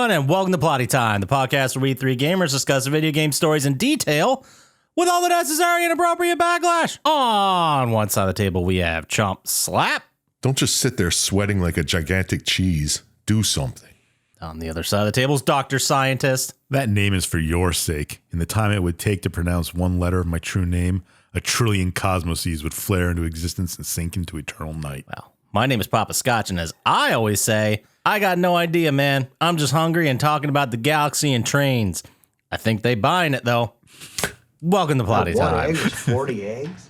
everyone, and welcome to Plotty Time, the podcast where we three gamers discuss video game stories in detail with all the necessary and appropriate backlash. On one side of the table, we have Chump Slap. Don't just sit there sweating like a gigantic cheese. Do something. On the other side of the table is Dr. Syintist. That name is for your sake. In the time it would take to pronounce one letter of my true name, a trillion cosmoses would flare into existence and sink into eternal night. Well, my name is Poppascotch, and as I always say, I got no idea, man. I'm just hungry and talking about the galaxy and trains. I think they buying it, though. Welcome to Plotty One Time. egg is 40 eggs?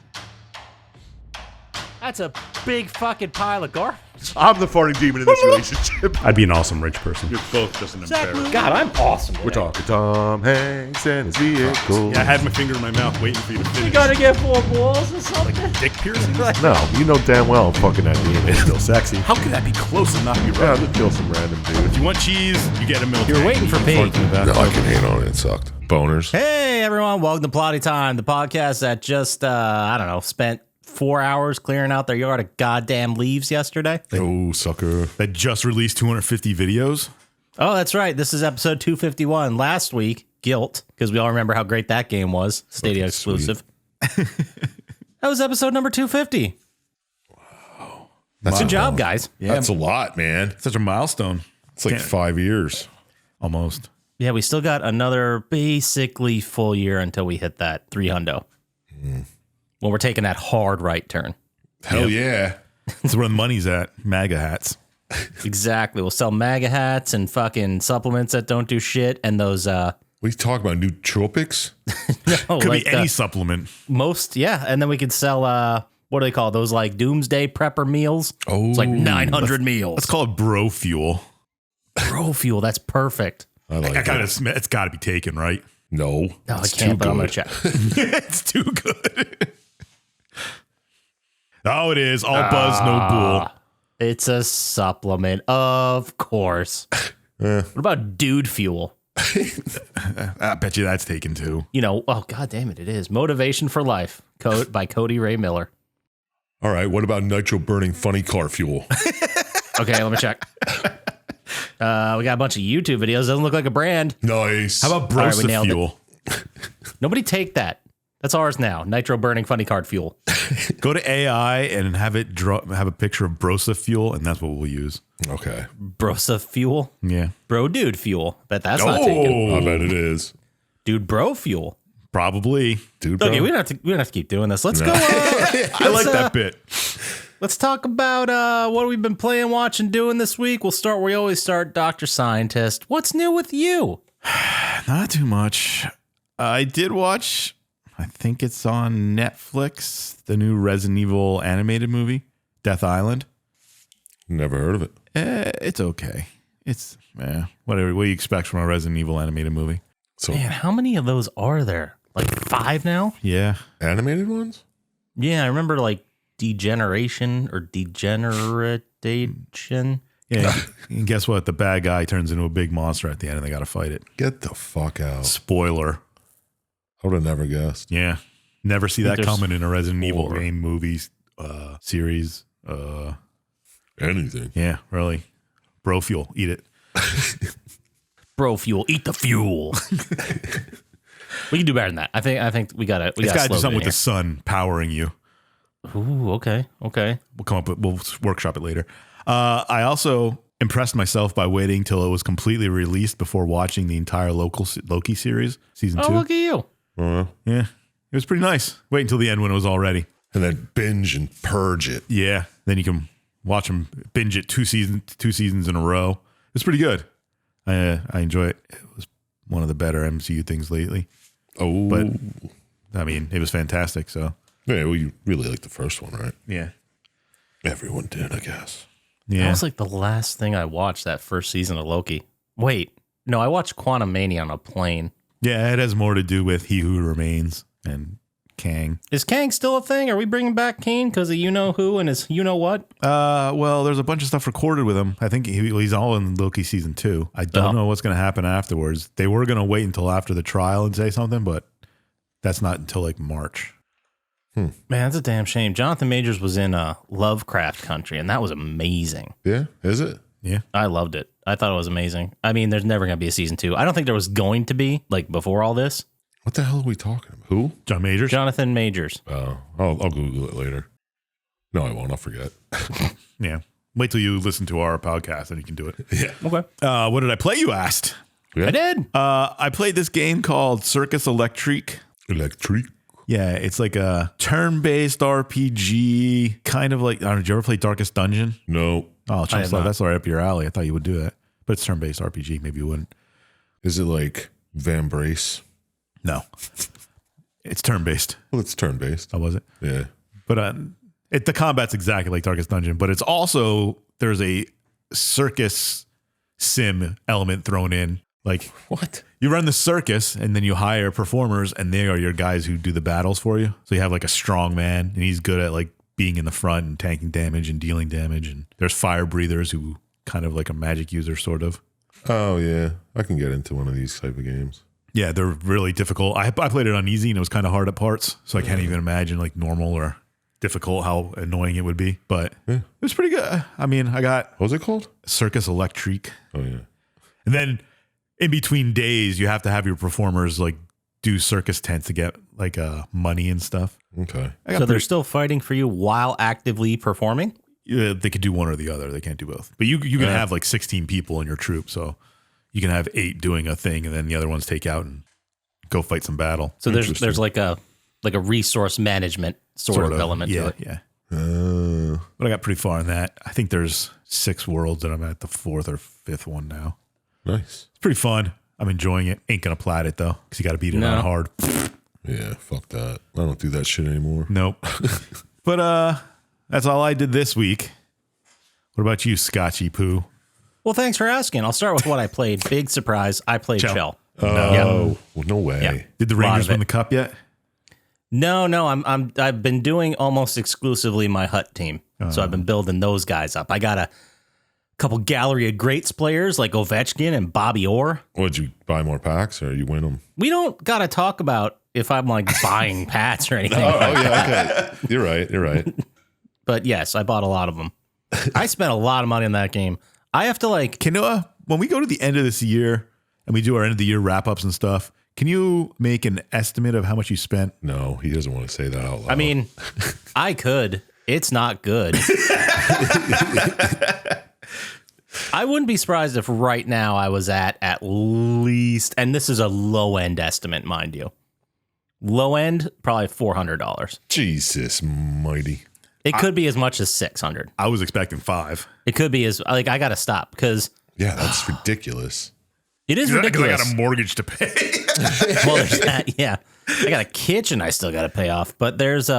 That's a big fucking pile of garbage. I'm the farting demon in this relationship. I'd be an awesome rich person. You're both just an embarrassment. God, I'm awesome. We're talking Tom Hanks and his vehicle. Yeah, I had my finger in my mouth waiting for you to finish. You gotta get 4 balls or something. Dick piercing? No, you know damn well fucking that demon is still sexy. How could that be close and not be Yeah, right? just kill some random If dude. you want cheese, you get a milk. You're waiting for pee. No, I can hate on it. It sucked. Boners. Hey, everyone. Welcome to Plotty Time, the podcast that just, spent 4 hours clearing out their yard of goddamn leaves yesterday. Oh, sucker. That just released 250 videos. Oh, that's right. This is episode 251. Last week, Guilt, because we all remember how great that game was. Stadia exclusive. That was episode number 250. That's Good job, guys. Yeah, That's a lot, man. such a milestone. It's like Can't- 5 years. Almost. Yeah, we still got another basically full year until we hit that 300. When we're taking that hard right turn. Hell yeah. That's where the money's at. MAGA hats. Exactly. We'll sell MAGA hats and fucking supplements that don't do shit. And those, What are you talking about? Nootropics? Could be any supplement. most, yeah. And then we could sell, what do they call those, like doomsday prepper meals? Oh. It's like 900 meals. Let's call it bro fuel. Bro fuel. That's perfect. I like I gotta, it. it's got to be taken, right? No. No, I it's can't, too but I'm going good. to check. It's too good. Oh, it is. All buzz, no bull. It's a supplement, of course. What about dude fuel? I bet you that's taken too. You know, oh, god damn it, it is. Motivation for Life by Cody Ray Miller. All right. What about nitro burning funny car fuel? Okay, let me check. We got a bunch of YouTube videos. Doesn't look like a brand. Nice. How about All right, we Brosa nailed it. fuel? Nobody take that. That's ours now. Nitro burning funny card fuel. Go to AI and have it have a picture of Brosa fuel, and that's what we'll use. Okay. Brosa fuel. Yeah, Bro dude fuel. Bet that's not taken. I bet it is. Dude bro fuel. probably. Dude, bro. Okay, we don't have to keep doing this. Let's go. I like that bit. Let's talk about what we've been playing, watching, doing this week. We'll start where we always start. Dr. Syintist. What's new with you? Not too much. I did watch. I think it's on Netflix. The new Resident Evil animated movie, Death Island. Never heard of it. It's okay. It's whatever. What do you expect from a Resident Evil animated movie? So Man, how many of those are there? Like 5 now? Yeah. animated ones? Yeah, I remember like Degeneration or Degeneration. Yeah. And guess what? The bad guy turns into a big monster at the end, and they got to fight it. Get the fuck out. Spoiler. I would have never guessed. Yeah. Never see that There's coming in a Resident Evil 4. game, movies, series. Anything. Yeah, really. Bro fuel. Eat it. Bro fuel, eat the fuel. We can do better than that. I think we got to. It's got to do something with the sun powering you. Ooh, okay. We'll workshop it later. I also impressed myself by waiting till it was completely released before watching the entire Loki series, season 2. Oh, look at you. Yeah, it was pretty nice. Wait until the end when it was all ready. And then binge and purge it. Yeah, then you can watch them binge it 2 seasons in a row. It's pretty good. I enjoy it. It was one of the better MCU things lately. Oh. But I mean, it was fantastic. So Yeah, well, you really liked the first one, right? yeah, Everyone did, I guess. That yeah. was like the last thing I watched that first season of Loki. Wait, no, I watched Quantum Mania on a plane. Yeah, it has more to do with He Who Remains and Kang. Is Kang still a thing? Are we bringing back Kane because of you know who and his you know what? Well, there's a bunch of stuff recorded with him. I think he's all in Loki season 2. I don't know what's going to happen afterwards. They were going to wait until after the trial and say something, but that's not until like March. Man, that's a damn shame. Jonathan Majors was in Lovecraft Country, and that was amazing. Yeah, is it? Yeah. I loved it. I thought it was amazing. I mean, there's never going to be a season 2. I don't think there was going to be, like, before all this. What the hell are we talking about? Who? John Majors. Jonathan Majors. Oh, I'll Google it later. No, I won't. I'll forget. Yeah. Wait till you listen to our podcast and you can do it. Yeah. Okay. What did I play, you asked? Yeah. I did. I played this game called Circus Electric. Electric. Yeah, it's like a turn-based RPG, kind of like, I don't know, did you ever play Darkest Dungeon? No. Oh, Chump have Slap, not. that's right up your alley. I thought you would do that. But it's turn-based RPG. Maybe you wouldn't. Is it like Van Brace? No. It's turn-based. Well, it's turn-based. Oh, was it? Yeah. But the combat's exactly like Darkest Dungeon, but it's also, there's a circus sim element thrown in. Like, What? you run the circus and then you hire performers and they are your guys who do the battles for you. So you have like a strong man and he's good at like being in the front and tanking damage and dealing damage. And there's fire breathers who kind of like a magic user sort of. Oh, yeah. I can get into one of these type of games. Yeah, they're really difficult. I played it on easy and it was kind of hard at parts. So I can't even imagine like normal or difficult how annoying it would be. But it was pretty good. I mean, I got What was it called? Circus Electric. Oh, yeah. And then in between days, you have to have your performers like do circus tents to get like money and stuff. Okay. So they're still fighting for you while actively performing? Yeah, they could do one or the other. They can't do both. But you can have like 16 people in your troop. So you can have 8 doing a thing and then the other ones take out and go fight some battle. So there's like a resource management sort of element to it. Yeah. But I got pretty far in that. I think there's 6 worlds and I'm at the 4th or 5th one now. Nice. It's pretty fun. I'm enjoying it. Ain't gonna plat it though, because you got to beat it No. out hard. Yeah, fuck that. I don't do that shit anymore. Nope. But that's all I did this week. What about you, Scotchy Poo? Well, thanks for asking. I'll start with what I played. Big surprise. I played Chell. Chell. Oh, well, no way. Yeah. Did the Lot Rangers of it. win the cup yet? No, I've been doing almost exclusively my Hut team. So I've been building those guys up. I got a couple gallery of greats players like Ovechkin and Bobby Orr. What, did you buy more packs or you win them? We don't got to talk about if I'm like buying Pats or anything. Yeah, okay. You're right. But yes, I bought a lot of them. I spent a lot of money on that game. I have to like, Can when we go to the end of this year and we do our end of the year wrap ups and stuff, can you make an estimate of how much you spent? No, he doesn't want to say that out loud. I mean, I could. It's not good. I wouldn't be surprised if right now I was at least, and this is a low end estimate, mind you. Low end, probably $400. Jesus mighty. It could be as much as $600. I was expecting 5. It could be as like I got to stop because Yeah, that's ridiculous. it is Because I ridiculous. got a mortgage to pay. Well, there's that. Yeah, I got a kitchen I still got to pay off, but there's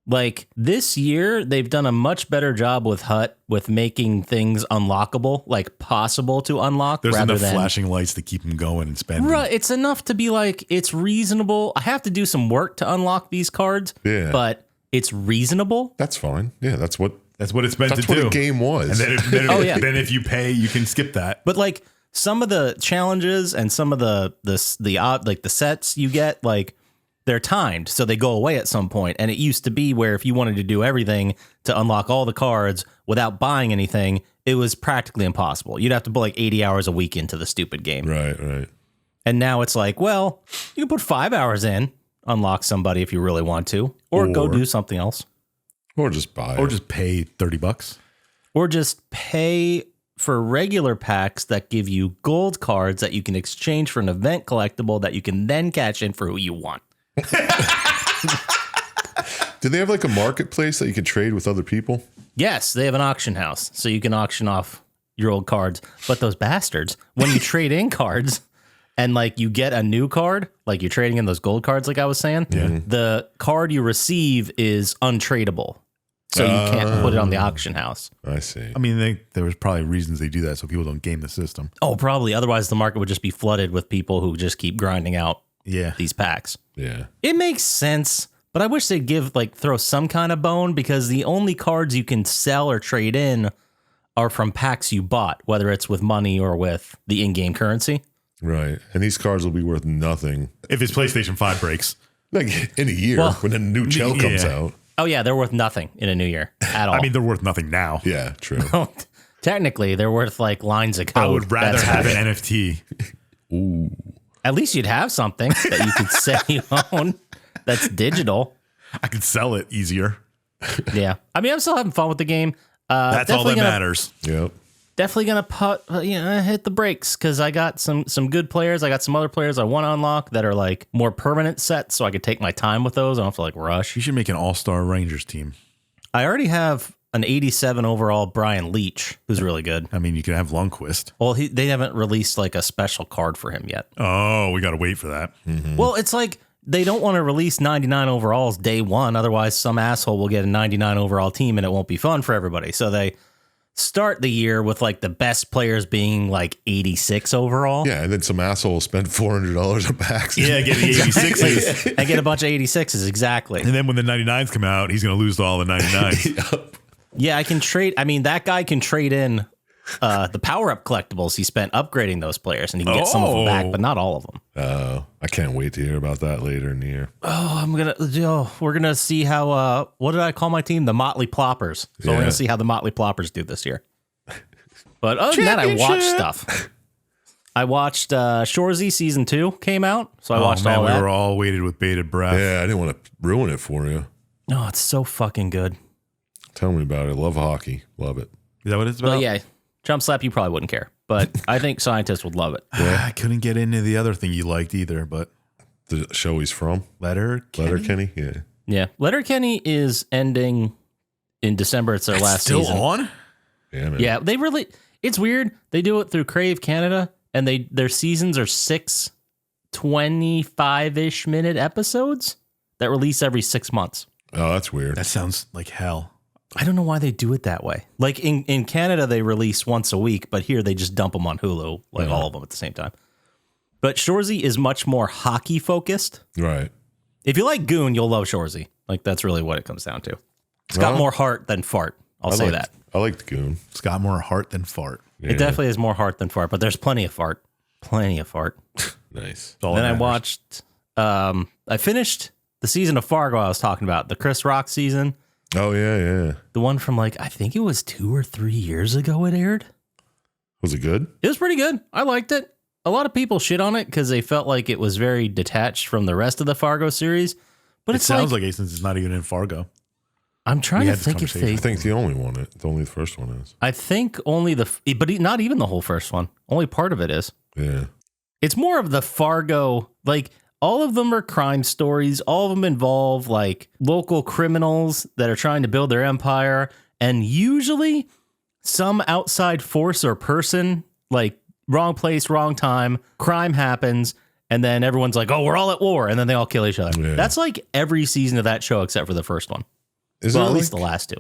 like this year they've done a much better job with Hut with making things unlockable, like possible to unlock. There's rather enough than flashing lights to keep them going and spending. Right, it's enough to be like it's reasonable. I have to do some work to unlock these cards, Yeah. but it's reasonable. That's fine. Yeah, that's what That's what it's meant that's to what do. the game was. And then, Oh, yeah. then if you pay, you can skip that. But like some of the challenges and some of the odd like the sets you get, like they're timed, so they go away at some point. And it used to be where if you wanted to do everything to unlock all the cards without buying anything, it was practically impossible. You'd have to put like 80 hours a week into the stupid game. right. And now it's like, well, you can put 5 hours in, unlock somebody if you really want to, or go Or- do something else. Or just buy Or it. just pay $30. Or just pay for regular packs that give you gold cards that you can exchange for an event collectible that you can then cash in for who you want. Do they have like a marketplace that you can trade with other people? Yes, they have an auction house, so you can auction off your old cards. But those bastards, when you trade in cards and like you get a new card, like you're trading in those gold cards, like I was saying, the card you receive is untradeable. So you can't put it on the auction house. I see. I mean, there was probably reasons they do that so people don't game the system. Oh, probably. Otherwise, the market would just be flooded with people who just keep grinding out Yeah. these packs. Yeah. It makes sense, but I wish they'd throw some kind of bone because the only cards you can sell or trade in are from packs you bought, whether it's with money or with the in-game currency. Right. And these cards will be worth nothing. If his PlayStation 5 breaks. Like in a year Well, when a new shell comes yeah. out. Oh yeah, they're worth nothing in a new year at all. I mean, they're worth nothing now. Yeah, true. Technically, they're worth like lines of code. I would rather That's have it. an NFT. Ooh. At least you'd have something that you could say you own that's digital. I could sell it easier. Yeah. I mean, I'm still having fun with the game. That's all that matters. Yep. Definitely gonna hit the brakes because I got some good players. I got some other players I want to unlock that are like more permanent sets, so I could take my time with those. I don't have to like rush. You should make an all-star Rangers team. I already have an 87 overall Brian Leach, who's really good. I mean, you could have Lundqvist. Well, they haven't released like a special card for him yet. Oh, we got to wait for that. Well, it's like they don't want to release 99 overalls day one. Otherwise, some asshole will get a 99 overall team and it won't be fun for everybody. So they start the year with like the best players being like 86 overall. Yeah, and then some asshole spent $400 on packs. Yeah, getting 86s. And get a bunch of 86s, exactly. And then when the 99s come out, he's going to lose to all the 99s. Yeah, I can trade. I mean, that guy can trade in the power-up collectibles he spent upgrading those players, and he can get some of them back, but not all of them. I can't wait to hear about that later in the year. We're gonna see how. What did I call my team? The Motley Ploppers. So we're Yeah. gonna see how the Motley Ploppers do this year. But other than that, I watched stuff. I watched Shorzy season 2 came out, so I watched all we that. were all waited with bated breath. Yeah, I didn't want to ruin it for you. No, it's so fucking good. Tell me about it. Love hockey. Love it. Is that what it's about? Well, yeah, Chump Slap, you probably wouldn't care, but I think Syintist would love it. I couldn't get into the other thing you liked either, but The show he's from? Letterkenny? Yeah. Yeah, Letterkenny is ending in December. It's their last Still season. on? Yeah, man. Yeah, they really. It's weird. They do it through Crave Canada, and their seasons are 6 25-ish minute episodes that release every 6 months. Oh, that's weird. That sounds like hell. I don't know why they do it that way. Like in Canada, they release once a week, but here they just dump them on Hulu, like all of them at the same time. But Shorzy is much more hockey focused. Right. If you like Goon, you'll love Shorzy. Like that's really what it comes down to. It's got Well, more heart than fart. I'll say that. I liked Goon. It's got more heart than fart. Yeah. It definitely has more heart than fart, but there's plenty of fart. Plenty of fart. Nice. That's all Then that I matters. watched, I finished the season of Fargo I was talking about, the Chris Rock season. Oh, yeah. The one from like, I think it was 2 or 3 years ago it aired. Was it good? It was pretty good. I liked it. A lot of people shit on it because they felt like it was very detached from the rest of the Fargo series. But It it's sounds like Asen's is not even in Fargo. I'm trying we to had this think if conversation. I they, think the only one. Only the first one is. I think only but not even the whole first one. Only part of it is. Yeah. It's more of the Fargo, like all of them are crime stories. All of them involve like local criminals that are trying to build their empire. And usually some outside force or person, like wrong place, wrong time, crime happens. And then everyone's like, oh, we're all at war. And then they all kill each other. Yeah. That's like every season of that show except for the first one. Is Well, it at like, least the last 2.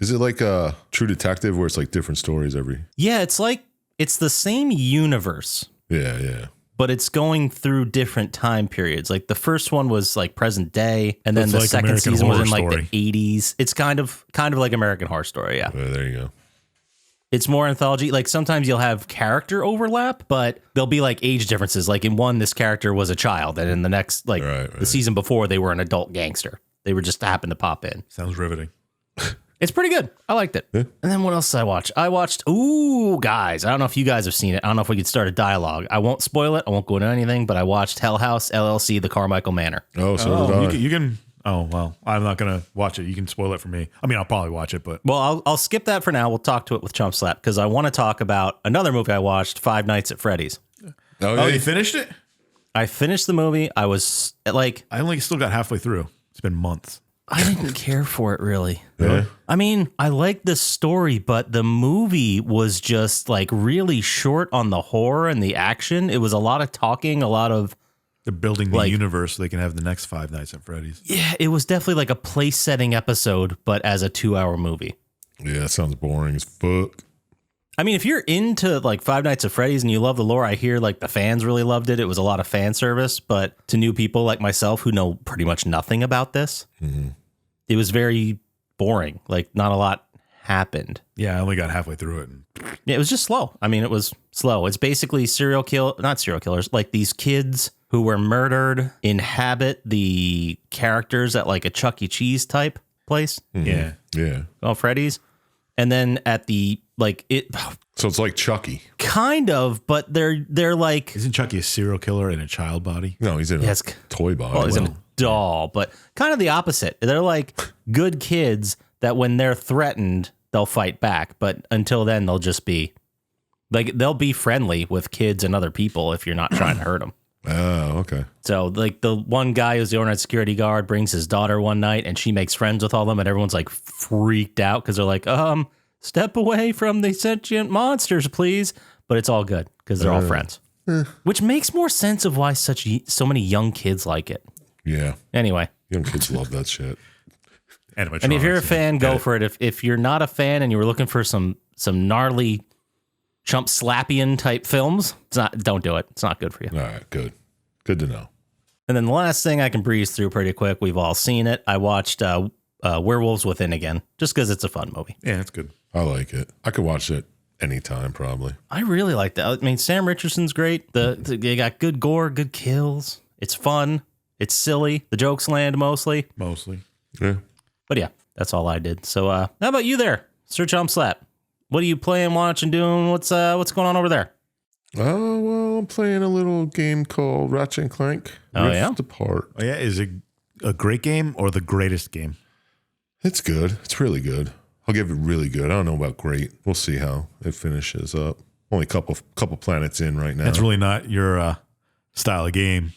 Is it like a True Detective where it's like different stories every? Yeah, it's like it's the same universe. Yeah. But it's going through different time periods. Like the first one was like present day, and then It's the like second American season was in Horror like Story. the 80s. It's kind of like American Horror Story. Yeah, There you go. it's more anthology. Like sometimes you'll have character overlap, but there'll be like age differences. Like in one, this character was a child, and in the next, like Right. the season before, they were an adult gangster. They were just happened to pop in. Sounds riveting. It's pretty good. I liked it. Yeah. And then what else did I watch? Guys, I don't know if you guys have seen it. I don't know if we could start a dialogue. I won't spoil it. I won't go into anything, but I watched Hell House LLC, The Carmichael Manor. Oh, so did I. You can. Oh well, I'm not gonna watch it. You can spoil it for me. I mean, I'll probably watch it, but Well, I'll skip that for now. We'll talk to it with Chump Slap because I want to talk about another movie I watched, Five Nights at Freddy's. oh, you finished it? I finished the movie. I was like, I only still got halfway through. It's been months. I didn't care for it really. Yeah. I mean, I liked the story, but the movie was just like really short on the horror and the action. It was a lot of talking, a lot of, They're building the Like- universe so they can have the next Five Nights at Freddy's. yeah, it was definitely like a place setting episode, but as a 2-hour movie. Yeah, that sounds boring as fuck. I mean, if you're into like Five Nights at Freddy's and you love the lore, I hear like the fans really loved it. It was a lot of fan service, but to new people like myself who know pretty much nothing about this, it was very boring. Like not a lot happened. Yeah, I only got halfway through it. Yeah, it was just slow. I mean, it was slow. It's basically not serial killers, like these kids who were murdered inhabit the characters at like a Chuck E. Cheese type place. Yeah. Yeah. Oh, Freddy's. And then at the like it So it's like Chucky. kind of, but they're like Isn't Chucky a serial killer in a child body? No, he's in Yes. a toy body. well, he's in a doll, but kind of the opposite. They're like good kids that when they're threatened, they'll fight back, but until then they'll just be like they'll be friendly with kids and other people if you're not trying to hurt them. Oh, okay. So, like, the one guy who's the overnight security guard brings his daughter one night, and she makes friends with all of them, and everyone's, like, freaked out because they're like, step away from the sentient monsters, please. But it's all good because they're all friends. Which makes more sense of why so many young kids like it. Yeah. Anyway. Young kids love that shit. I mean, if you're a fan, go for it. If you're not a fan and you were looking for some gnarly Chump Slappian type films, don't do it. It's not good for you. All right, good. Good to know. And then the last thing I can breeze through pretty quick, we've all seen it. I watched Werewolves Within again, just because it's a fun movie. Yeah, that's good. I like it. I could watch it anytime, probably. I really like that. I mean, Sam Richardson's great. They got good gore, good kills. It's fun. It's silly. The jokes land mostly. Yeah. But yeah, that's all I did. So how about you there, Sir Chump Slap? What are you playing, watching, doing? What's going on over there? Oh, well, I'm playing a little game called Ratchet and Clank. Oh, Rift yeah? Apart. Oh, yeah. Is it a great game or the greatest game? It's good. It's really good. I'll give it really good. I don't know about great. We'll see how it finishes up. Only a couple planets in right now. That's really not your style of game.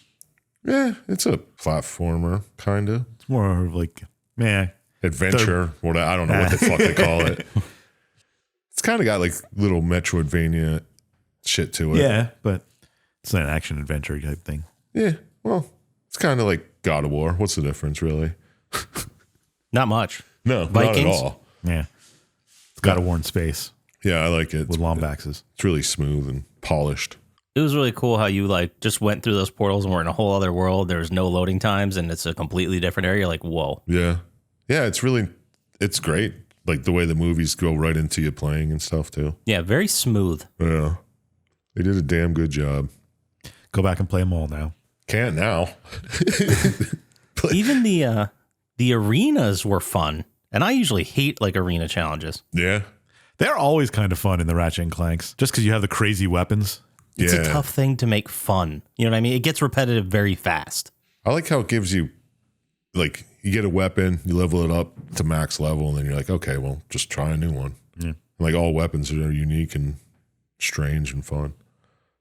Yeah, it's a platformer, kind of. It's more of like, man. Adventure. I don't know what the fuck they call it. It's kind of got like little Metroidvania shit to it. Yeah, but it's not an action adventure type thing. Yeah, well, it's kind of like God of War. What's the difference, really? Not much. No, Vikings? not at all. Yeah. It's got a worn space Yeah, I like it. with Lombaxes. It's really smooth and polished. It was really cool how you like just went through those portals and were in a whole other world. There was no loading times and it's a completely different area. You're like, whoa. Yeah. Yeah, it's great. Like the way the movies go right into you playing and stuff, too. Yeah, very smooth. Yeah. They did a damn good job. Go back and play them all now. Can't now. Even the arenas were fun. And I usually hate like arena challenges. Yeah. They're always kind of fun in the Ratchet and Clanks, just because you have the crazy weapons. It's Yeah. a tough thing to make fun. You know what I mean? It gets repetitive very fast. I like how it gives you, like, you get a weapon, you level it up to max level, and then you're like, okay, well, just try a new one. Yeah. Like, all weapons are unique and strange and fun.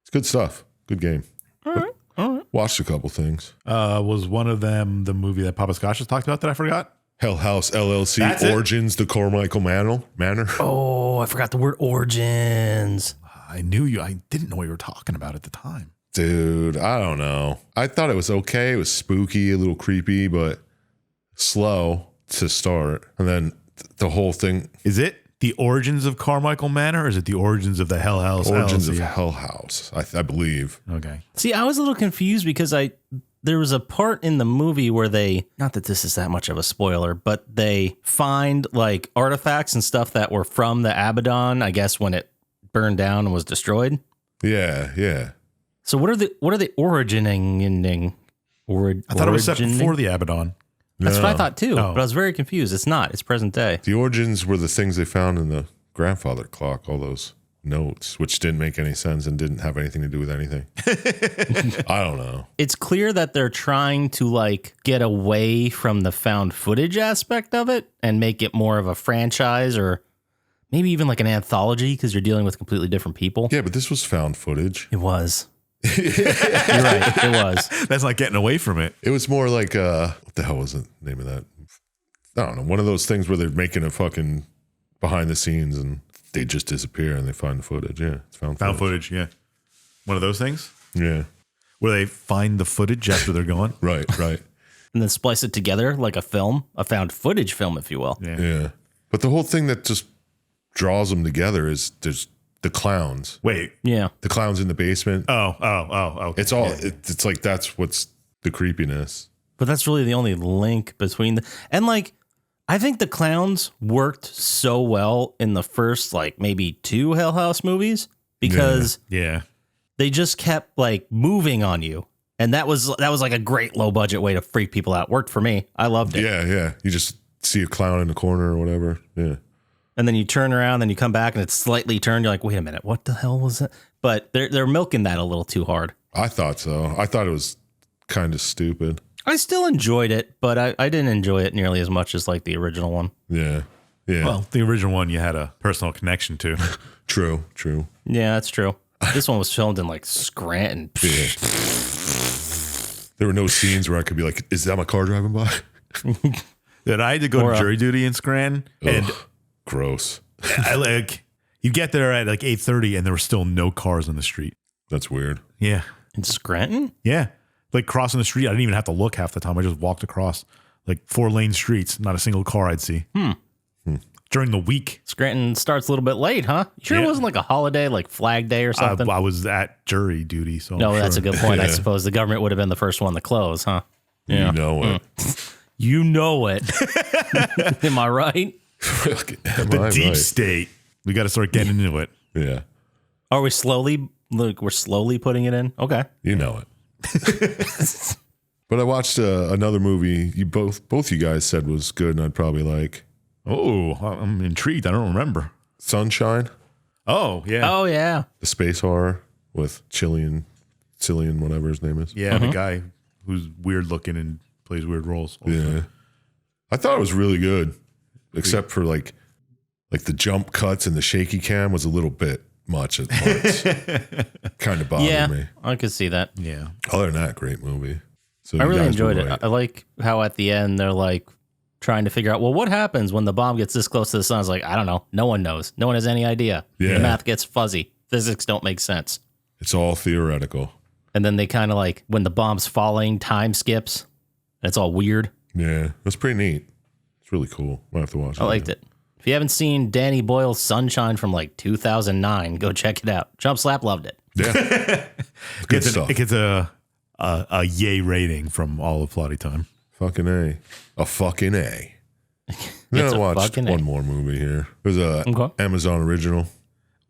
It's good stuff. Good game. All right. Watched a couple things. Was one of them the movie that Poppascotch has talked about that I forgot? Hell House LLC That's it? Origins, the Carmichael Manor. Oh, I forgot the word origins. I knew you. I didn't know what you were talking about at the time. Dude, I don't know. I thought it was okay. It was spooky, a little creepy, but slow to start. And then the whole thing. Is it the origins of Carmichael Manor, or is it the origins of the Hell House? Origins of LLC? Hell House, I believe. Okay. See, I was a little confused because there was a part in the movie where they, not that this is that much of a spoiler, but they find like artifacts and stuff that were from the Abaddon, I guess when it burned down and was destroyed. Yeah, yeah. So what are the origining? I thought it was set before the Abaddon. That's what I No. thought too, Oh. but I was very confused. It's not. It's present day. The origins were the things they found in the grandfather clock, all those notes, which didn't make any sense and didn't have anything to do with anything. I don't know. It's clear that they're trying to like get away from the found footage aspect of it and make it more of a franchise or maybe even like an anthology because you're dealing with completely different people. Yeah, but this was found footage. It was. You're right. It was. That's not getting away from it. It was more like, what the hell was the name of that? I don't know. One of those things where they're making a fucking behind the scenes and they just disappear and they find the footage. Yeah, it's found Footage, yeah. One of those things Yeah, where they find the footage after they're gone. right. And then splice it together like a film, a found footage film, if you will. Yeah. Yeah. But the whole thing that just draws them together is there's the clowns. Wait. Yeah. The clowns in the basement. Oh. Okay. It's all, it's like that's what's the creepiness. But that's really the only link between and like, I think the clowns worked so well in the first, like maybe 2 Hell House movies because Yeah. they just kept like moving on you. And that was like a great low budget way to freak people out. Worked for me. I loved it. Yeah. You just see a clown in the corner or whatever. Yeah. and then you turn around, then you come back, and it's slightly turned. You're like, wait a minute, what the hell was that? But they're milking that a little too hard. I thought so. I thought it was kind of stupid. I still enjoyed it, but I didn't enjoy it nearly as much as like the original one. Yeah. Yeah. Well, the original one you had a personal connection to. True. Yeah, that's true. This one was filmed in like Scranton. Yeah. There were no scenes where I could be like, is that my car driving by? That I had to go Or, to jury duty in Scranton, and Ugh, gross. I like you get there at like 8:30, and there were still no cars on the street. That's weird. Yeah, In Scranton? yeah. Like crossing the street, I didn't even have to look half the time. I just walked across like 4-lane streets, not a single car I'd see. During the week, Scranton starts a little bit late, huh? Sure, Yeah. it wasn't like a holiday, like Flag Day or something. I was at jury duty, so No, I'm that's a sure. good point. I Yeah. suppose the government would have been the first one to close, huh? Yeah. You know it. You know it. Am I right? The deep state. We got to start getting into it. Yeah. Are we slowly? Look, we're slowly putting it in. Okay. You know it. But I watched another movie you both you guys said was good, and I'd probably like Oh, I'm intrigued. I don't remember. Sunshine, Oh, yeah. Oh yeah. the space horror with Cillian, whatever his name is. Yeah, the guy who's weird looking and plays weird roles. Yeah. I thought it was really good, except for like the jump cuts and the shaky cam was a little bit much at once. Kind of bothered Yeah. me. I could see that. Yeah. Other than that, great movie. So I you really guys enjoyed were it. right. I like how at the end they're like trying to figure out, well, what happens when the bomb gets this close to the sun? It's like, I don't know. No one knows. No one has any idea. Yeah. The math gets fuzzy. Physics don't make sense. It's all theoretical. And then they kind of like, when the bomb's falling, time skips. And it's all weird. Yeah, that's pretty neat. It's really cool. I have to watch it. I liked it. If you haven't seen Danny Boyle's Sunshine from like 2009, go check it out. Chump Slap loved it. Yeah. Good stuff. It gets a yay rating from all of Plotty Time. Fucking A. A fucking A. Then It's I a watched fucking A. one more movie here. It was a Okay. Amazon original.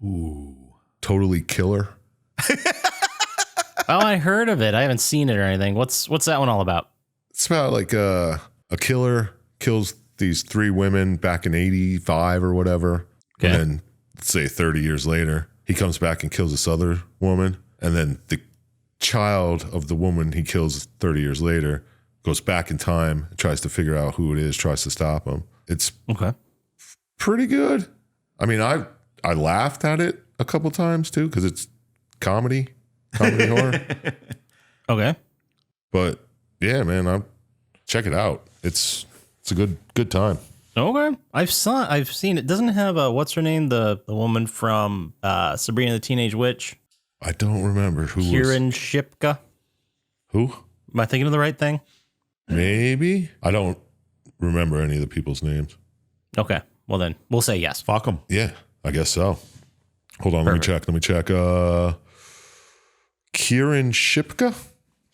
Ooh. Totally Killer. Oh, I heard of it. I haven't seen it or anything. What's that one all about? It's about like a killer kills these 3 women back in 85 or whatever. Okay. And then, let's say 30 years later, he comes back and kills this other woman. And then the child of the woman he kills 30 years later goes back in time and tries to figure out who it is, tries to stop him. It's Okay. pretty good. I mean, I laughed at it a couple times too because it's comedy horror. Okay. But yeah, man, I'll check it out. It's a good time. Okay. I've seen it. Doesn't it have what's her name? The woman from Sabrina the Teenage Witch? I don't remember who was Kieran Shipka. who. Am I thinking of the right thing? Maybe I don't remember any of the people's names. Okay. Well then, we'll say yes. Fuck them. Yeah, I guess so. Hold on, Perfect. let me check. Kieran Shipka.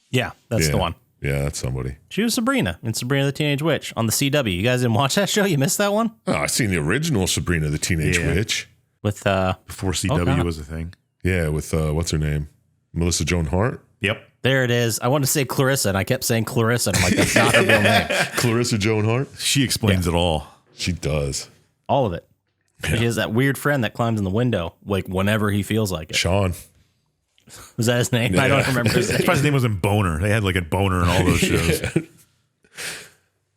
Yeah, that's Yeah. the one. Yeah, that's somebody. She was Sabrina in Sabrina the Teenage Witch on the CW. You guys didn't watch that show? You missed that one? Oh, I seen the original Sabrina the Teenage Yeah. Witch. With Before CW Okay. was a thing. Yeah, with what's her name? Melissa Joan Hart. Yep. there it is. I wanted to say Clarissa, and I kept saying Clarissa, and I'm like, that's not her real name. Clarissa Joan Hart. She explains it all. She does. All of it. She has that weird friend that climbs in the window, like whenever he feels like it. Sean. Was that his name? I don't Yeah. remember his His name. name was in Boner. They had like a Boner in all those shows.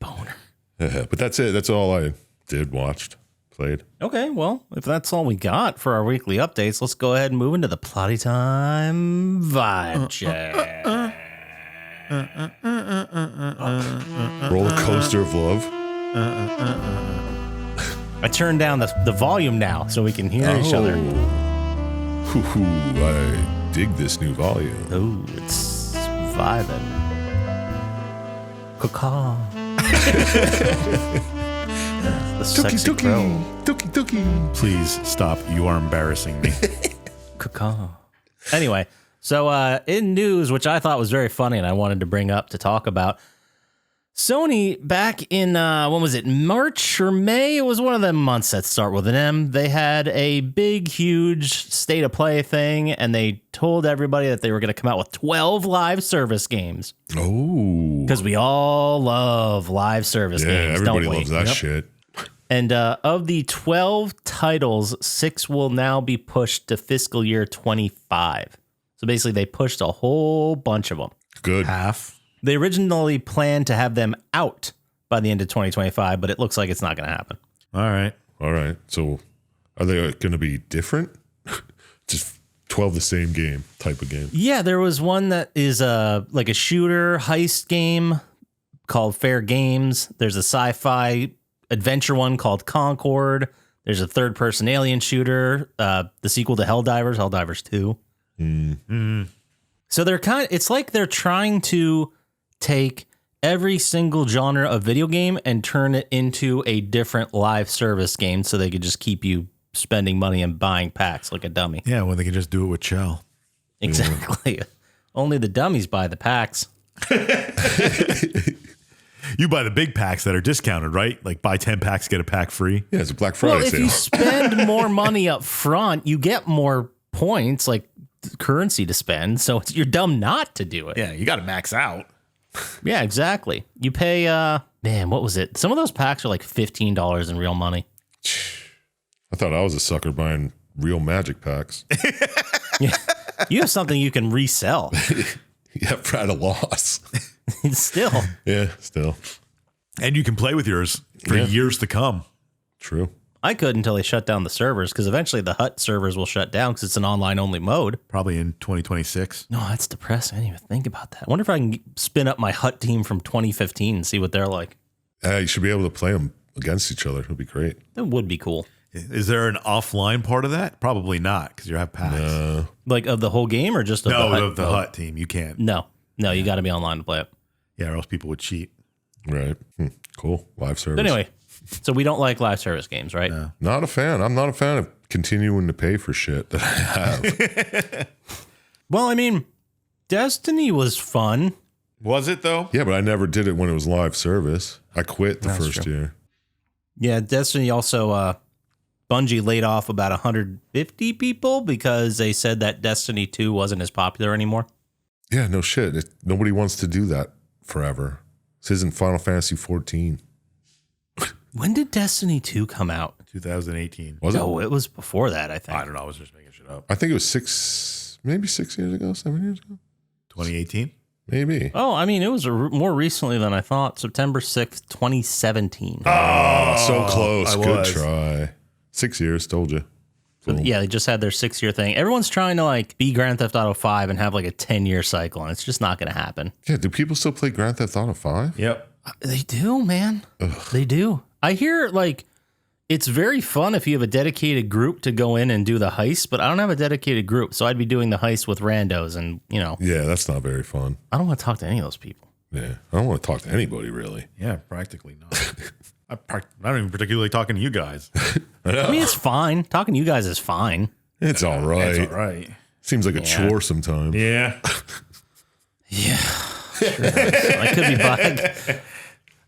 Boner. Yeah, but that's it. That's all I watched, played. Okay, well, if that's all we got for our weekly updates, let's go ahead and move into the Plotty Time vibe check. Roller coaster of love. I turned down the volume now so we can hear each other. Hoo-hoo, I dig this new volume. Oh, it's vibing. Caw. The sexy crow. Dookie. Please stop. You are embarrassing me. Caw. Anyway, so in news, which I thought was very funny and I wanted to bring up to talk about, Sony back in, when was it, March or May? It was one of the months that start with an M. They had a big, huge state of play thing, and they told everybody that they were going to come out with 12 live service games. Oh. Because we all love live service Yeah, games, everybody don't we? loves that shit. And of the 12 titles, 6 will now be pushed to fiscal year 25. So basically, they pushed a whole bunch of them. Good. Half. They originally planned to have them out by the end of 2025, but it looks like it's not going to happen. All right. All right. So are they going to be different? Just 12 the same game type of game. Yeah, there was one that is like a shooter heist game called Fair Games. There's a sci-fi adventure one called Concord. There's a third-person alien shooter, the sequel to Helldivers 2. So it's like they're trying to take every single genre of video game and turn it into a different live service game so they could just keep you spending money and buying packs like a dummy. Yeah, when they can just do it with Shell. Exactly. Only the dummies buy the packs. You buy the big packs that are discounted, right? Like buy 10 packs, get a pack free. Yeah, it's a Black Friday Well, if sale. you spend more money up front, you get more points, like currency to spend. So you're dumb not to do it. Yeah, you got to max out. Yeah, exactly. You pay, man, what was it? Some of those packs are like $15 in real money. I thought I was a sucker buying real magic packs. Yeah. You have something you can resell. Yeah, at a loss. Still. Yeah, still. And you can play with yours for years to come. True. I could until they shut down the servers, because eventually the Hut servers will shut down because it's an online-only mode. Probably in 2026. No, that's depressing. I didn't even think about that. I wonder if I can spin up my Hut team from 2015 and see what they're like. You should be able to play them against each other. It would be great. That would be cool. Is there an offline part of that? Probably not, because you have packs. Like of the whole game or just of No, the Hut? of the Hut team. You can't. No, you got to be online to play it. Yeah, or else people would cheat. Right. Cool. Live service. But anyway, so we don't like live service games, right? No. Not a fan. I'm not a fan of continuing to pay for shit that I have. Well, I mean, Destiny was fun. Was it, though? Yeah, but I never did it when it was live service. I quit the first year. Yeah, Destiny also, Bungie laid off about 150 people because they said that Destiny 2 wasn't as popular anymore. Yeah, no shit. Nobody wants to do that forever. This isn't Final Fantasy 14. When did Destiny 2 come out? 2018. Was it? No, it was before that, I think. I don't know. I was just making shit up. I think it was maybe 6 years ago, 7 years ago. 2018? Maybe. Oh, I mean, it was more recently than I thought. September 6th, 2017. Oh, so close. I Good was. try. 6 years, told you. So, yeah, they just had their 6-year thing. Everyone's trying to like be Grand Theft Auto 5 and have like a 10-year cycle, and it's just not going to happen. Yeah, do people still play Grand Theft Auto 5? Yep. They do, man. They do. I hear like it's very fun if you have a dedicated group to go in and do the heist, but I don't have a dedicated group, so I'd be doing the heist with randos, and Yeah, that's not very fun. I don't want to talk to any of those people. Yeah, I don't want to talk to anybody, really. Yeah, practically not. I'm not even particularly talking to you guys. I mean, it's fine. Talking to you guys is fine. It's all right. That's all right. Seems like a chore sometimes. Yeah. Yeah. I could be buying.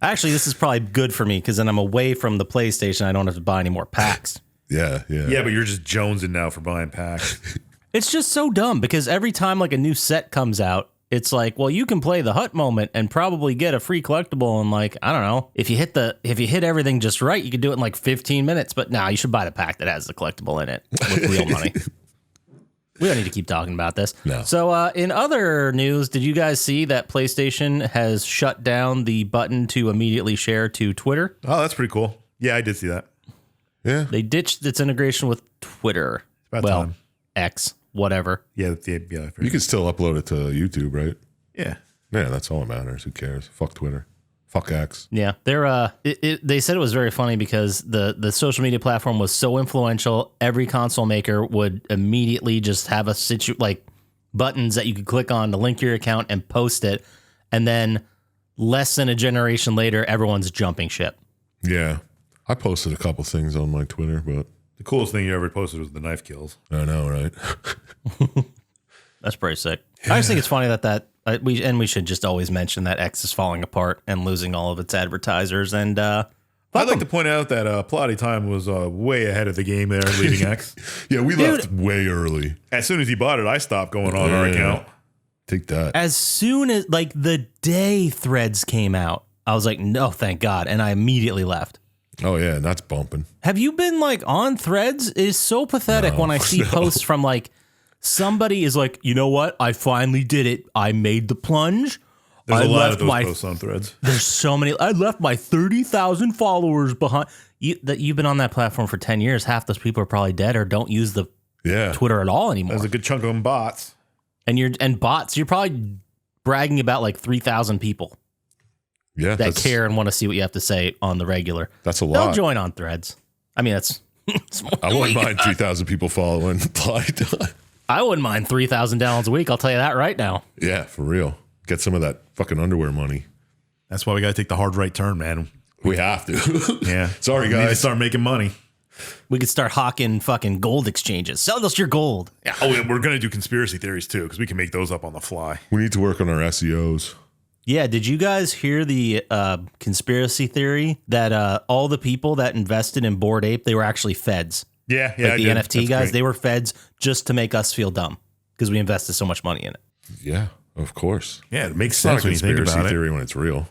Actually, this is probably good for me because then I'm away from the PlayStation. I don't have to buy any more packs. Yeah. Yeah, but you're just jonesing now for buying packs. It's just so dumb because every time like a new set comes out, it's like, well, you can play the Hut moment and probably get a free collectible in like, I don't know, if you hit everything just right, you could do it in like 15 minutes. But now you should buy the pack that has the collectible in it with real money. We don't need to keep talking about this. No. So in other news, did you guys see that PlayStation has shut down the button to immediately share to Twitter? Oh, that's pretty cool. Yeah, I did see that. Yeah. They ditched its integration with Twitter. About time. X, whatever. Yeah. You can still upload it to YouTube, right? Yeah. Yeah, that's all that matters. Who cares? Fuck Twitter. Fuck X. Yeah, they're they said it was very funny because the social media platform was so influential. Every console maker would immediately just have like buttons that you could click on to link your account and post it, and then less than a generation later, everyone's jumping ship. Yeah. I posted a couple things on my Twitter, but The coolest thing you ever posted was the knife kills. I know, right? That's pretty sick. I just think it's funny that we should just always mention that X is falling apart and losing all of its advertisers. And I'd like to point out that Plottytime was way ahead of the game there, leaving X. Yeah, we left way early. As soon as he bought it, I stopped going on our account. Take that. as soon as like the day Threads came out, I was like, no, thank God, and I immediately left. Oh yeah, and that's bumping. Have you been like on Threads? It is so pathetic when I see posts from like somebody is like, you know what? I finally did it. I made the plunge. There's I a lot left of those my posts on Threads. There's so many. I left my 30,000 followers behind. You've been on that platform for 10 years. Half those people are probably dead or don't use the Twitter at all anymore. There's a good chunk of them bots. And bots. You're probably bragging about like 3,000 people. Yeah, that care and want to see what you have to say on the regular. That's a lot. They'll join on Threads. I mean, that's. I wouldn't mind 3,000 people following Plotty. I wouldn't mind 3,000 downloads a week. I'll tell you that right now. Yeah, for real. Get some of that fucking underwear money. That's why we got to take the hard right turn, man. We have to. Yeah. Sorry, We need to guys. start making money. We could start hawking fucking gold exchanges. Sell us your gold. Yeah. Oh, we're going to do conspiracy theories too, because we can make those up on the fly. We need to work on our SEOs. Yeah, did you guys hear the conspiracy theory that all the people that invested in Bored Ape, they were actually feds? Yeah, Like the NFT guys, they were feds just to make us feel dumb because we invested so much money in it. Yeah, of course. Yeah, it makes It's not a sense when you think conspiracy about it. theory when it's real.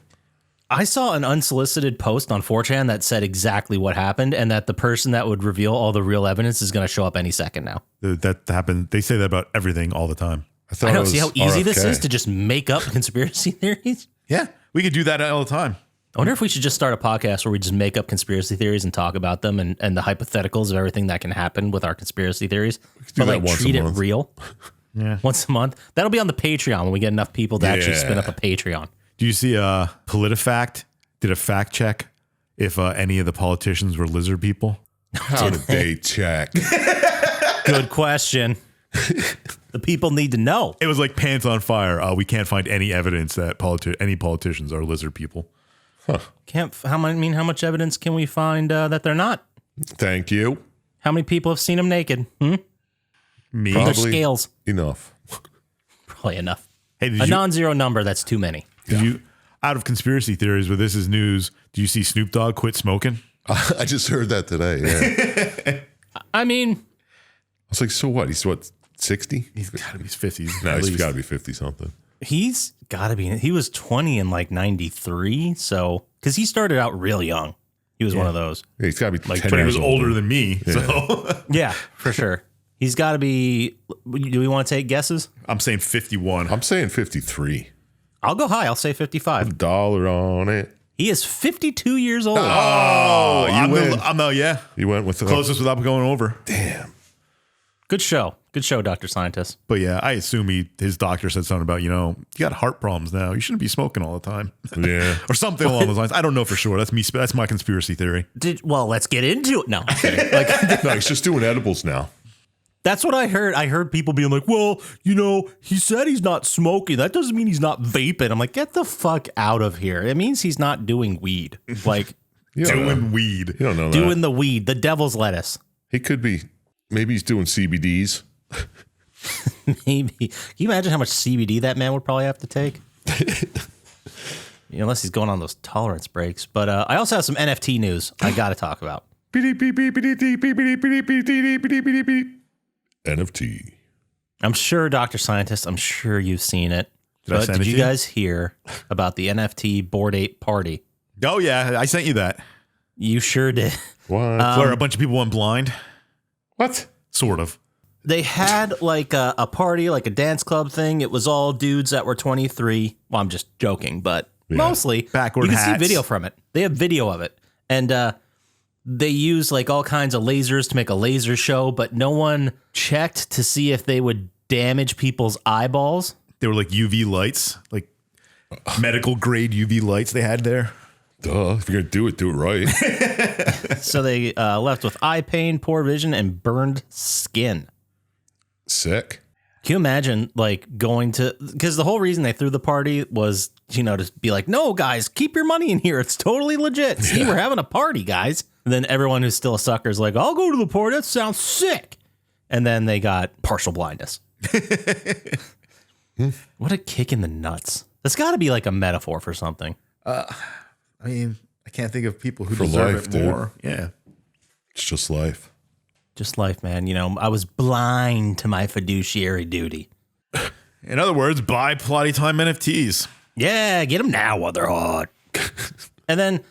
I saw an unsolicited post on 4chan that said exactly what happened and that the person that would reveal all the real evidence is going to show up any second now. That happened. They say that about everything all the time. thought I it know. was See how easy this RFK. is to just make up conspiracy theories? Yeah, we could do that all the time. I wonder if we should just start a podcast where we just make up conspiracy theories and talk about them and the hypotheticals of everything that can happen with our conspiracy theories. do But that like once a treat it month. real. Yeah. Once a month. That'll be on the Patreon when we get enough people to actually spin up a Patreon. Do you see PolitiFact did a fact check if any of the politicians were lizard people? How did they check? Good question. The people need to know. It was like pants on fire. We can't find any evidence that any politicians are lizard people. How much evidence can we find that they're not? Thank you. How many people have seen them naked? Me. Their Probably scales. enough. Probably enough. Hey, A non-zero number, that's too many. did you out of conspiracy theories, but this is news? Do you see Snoop Dogg quit smoking? I just heard that today. Yeah. I mean, I was like, so what? He's what, 60? He's got to be 50s. No, at he's least. got to be 50 something. he's got to be. He was 20 in like 93. So, because he started out real young. He was one of those. Yeah, he's got to be Like 10 when he years was older than me. So Yeah, for sure. He's got to be. Do we want to take guesses? I'm saying 51. I'm saying 53. I'll go high. I'll say 55. $1 on it. He is 52 years old. Oh, you I'm win. yeah. You went with the Closest without going over. Damn. Good show. Good show, Dr. Scientist. But yeah, I assume his doctor said something about, you got heart problems now. You shouldn't be smoking all the time. Yeah. Or something along those lines. I don't know for sure. That's me. That's my conspiracy theory. Well, let's get into it. No, I'm kidding. Like, No, he's just doing edibles now. that's what I heard. I heard people being like, well, he said he's not smoking. That doesn't mean he's not vaping. I'm like, get the fuck out of here. It means he's not doing weed. Like, You don't know. Doing weed. You don't know that. doing the weed, the devil's lettuce. He could be. Maybe he's doing CBDs. Maybe. Can you imagine how much CBD that man would probably have to take? Unless he's going on those tolerance breaks. But I also have some NFT news I got to talk about. NFT. I'm sure, Dr. Scientist, I'm sure you've seen it. Did I But send did it you to you? guys hear about the NFT Bored Ape party? Oh, yeah. I sent you that. You sure did. What? Where a bunch of people went blind. What? Sort of. They had like a party, like a dance club thing. It was all dudes that were 23. Well, I'm just joking, but mostly Backward you can hats. see video from it. They have video of it. And they use like all kinds of lasers to make a laser show, but no one checked to see if they would damage people's eyeballs. They were like UV lights, like medical grade UV lights they had there. Duh. If you're going to do it right. So they left with eye pain, poor vision, and burned skin. Sick. Can you imagine like going to, because the whole reason they threw the party was, to be like, no, guys, keep your money in here. It's totally legit. See, we're having a party, guys. And then everyone who's still a sucker is like, I'll go to the party. That sounds sick. And then they got partial blindness. What a kick in the nuts. That's got to be like a metaphor for something. I mean, I can't think of people who For deserve life, it dude. more. Yeah. It's just life. Just life, man. I was blind to my fiduciary duty. In other words, buy Plotty Time NFTs. Yeah, get them now while they're hot. And then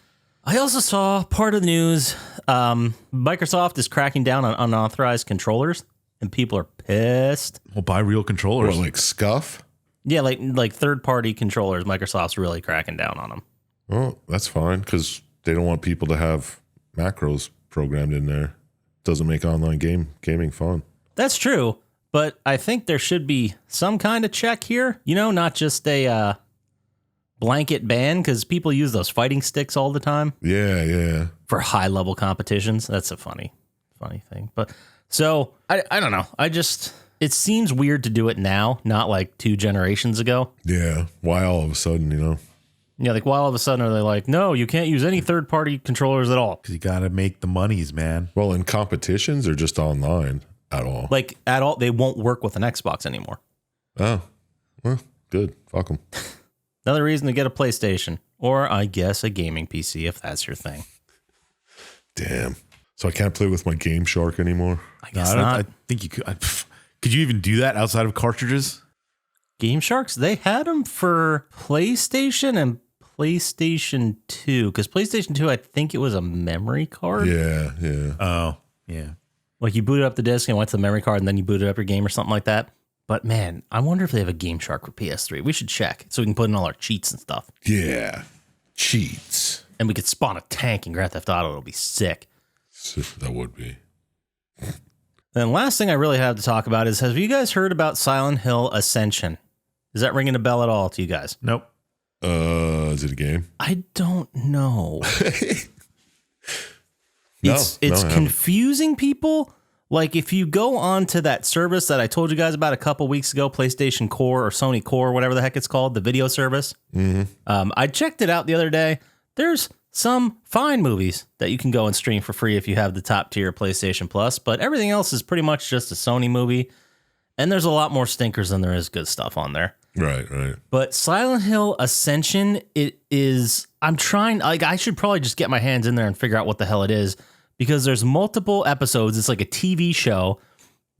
I also saw part of the news. Microsoft is cracking down on unauthorized controllers, and people are pissed. Well, buy real controllers. What, like Scuff? Yeah, like third-party controllers. Microsoft's really cracking down on them. Well, that's fine because they don't want people to have macros programmed in there. Doesn't make online gaming fun. That's true, but I think there should be some kind of check here. You know, not just a blanket ban, because people use those fighting sticks all the time. Yeah. For high-level competitions. That's a funny thing. But so I don't know. It seems weird to do it now, not like 2 generations ago. Yeah. Why all of a sudden, Yeah, like why all of a sudden are they like, no, you can't use any third-party controllers at all? Because you got to make the monies, man. Well, in competitions or just online at all? Like at all, they won't work with an Xbox anymore. Oh, well, good. Fuck them. Another reason to get a PlayStation, or I guess a gaming PC if that's your thing. Damn. So I can't play with my Game Shark anymore? I guess I not. I think you could. Could you even do that outside of cartridges? Game Sharks, they had them for PlayStation and PlayStation 2, because PlayStation 2, I think it was a memory card. Yeah. Oh, yeah. Like you booted up the disc and went to the memory card, and then you booted up your game or something like that. But man, I wonder if they have a Game Shark for PS3. We should check so we can put in all our cheats and stuff. Yeah. Cheats. And we could spawn a tank in Grand Theft Auto. It'll be sick. That would be. And last thing I really have to talk about is, have you guys heard about Silent Hill Ascension? Is that ringing a bell at all to you guys? Nope. Is it a game? I don't know. No, it's I haven't. confusing people. Like if you go on to that service that I told you guys about a couple weeks ago, PlayStation Core or Sony Core, whatever the heck it's called, the video service. I checked it out the other day. There's some fine movies that you can go and stream for free if you have the top tier PlayStation Plus, but everything else is pretty much just a Sony movie. And there's a lot more stinkers than there is good stuff on there. Right. But Silent Hill Ascension, I should probably just get my hands in there and figure out what the hell it is, because there's multiple episodes. It's like a TV show.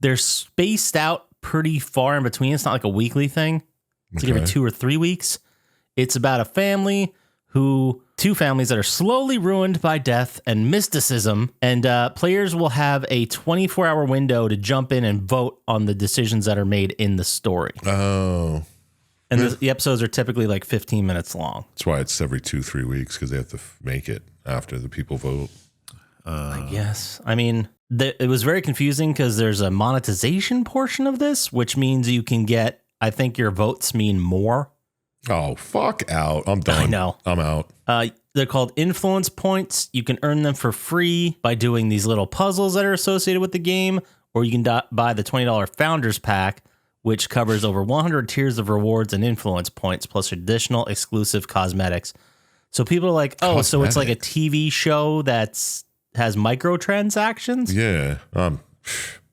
They're spaced out pretty far in between. It's not like a weekly thing. It's like every 2 or 3 weeks. It's about two families that are slowly ruined by death and mysticism, and players will have a 24-hour window to jump in and vote on the decisions that are made in the story. Oh. And the episodes are typically like 15 minutes long. That's why it's every 2-3 weeks, because they have to make it after the people vote. I guess. I mean, it was very confusing because there's a monetization portion of this, which means you can get, I think your votes mean more. Oh, fuck out. I'm done. I know. I'm out. They're called influence points. You can earn them for free by doing these little puzzles that are associated with the game, or you can buy the $20 Founders Pack, which covers over 100 tiers of rewards and influence points, plus additional exclusive cosmetics. So people are like, oh, so it's like a TV show has microtransactions? Yeah.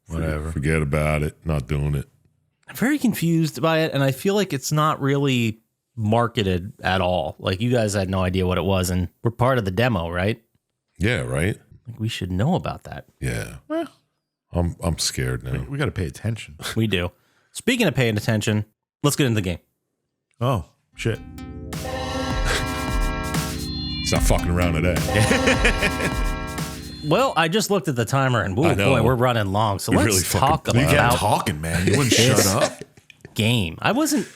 Whatever. Forget about it. Not doing it. I'm very confused by it, and I feel like it's not really marketed at all. Like, you guys had no idea what it was, and we're part of the demo, right? Yeah, right? Like, we should know about that. Yeah. I'm scared now. We got to pay attention. We do. Speaking of paying attention, let's get into the game. Oh, shit. It's not fucking around today. Well, I just looked at the timer, and I know. boy, we're running long. So let's really talk fucking- You kept about talking, man. You wouldn't shut up. game. I wasn't...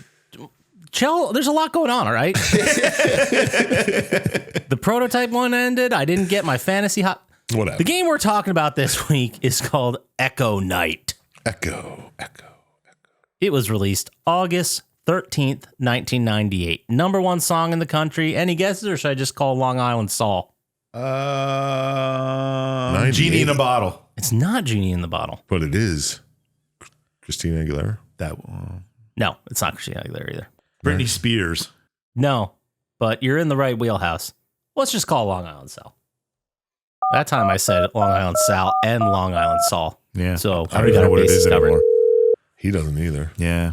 Chill, there's a lot going on, all right? The prototype one ended. I didn't get my fantasy hot... Whatever. The game we're talking about this week is called Echo Night. Echo. It was released August 13th, 1998. Number 1 song in the country. Any guesses, or should I just call Long Island Saul? Genie in a bottle. It's not Genie in the Bottle. But it is Christina Aguilera. That one. No, it's not Christina Aguilera either. Britney Spears. No, but you're in the right wheelhouse. Let's just call Long Island Sal. That time I said Long Island Sal and Long Island Saul. Yeah. So I don't we even got know our what it bases is covered. anymore. He doesn't either. Yeah.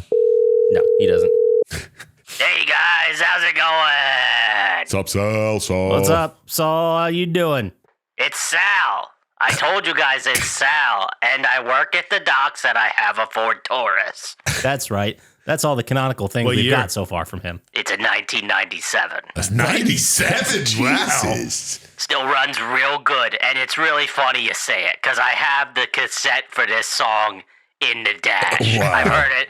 No, he doesn't. Hey guys, how's it going? What's up, Sal? What's up, Saul? How you doing? It's Sal. I told you guys it's Sal, and I work at the docks and I have a Ford Taurus. That's right. That's all the canonical things What we've year? got so far from him. It's a 1997. That's 97. Jesus. Still runs real good, and it's really funny you say it, because I have the cassette for this song in the dash. Wow. I've heard it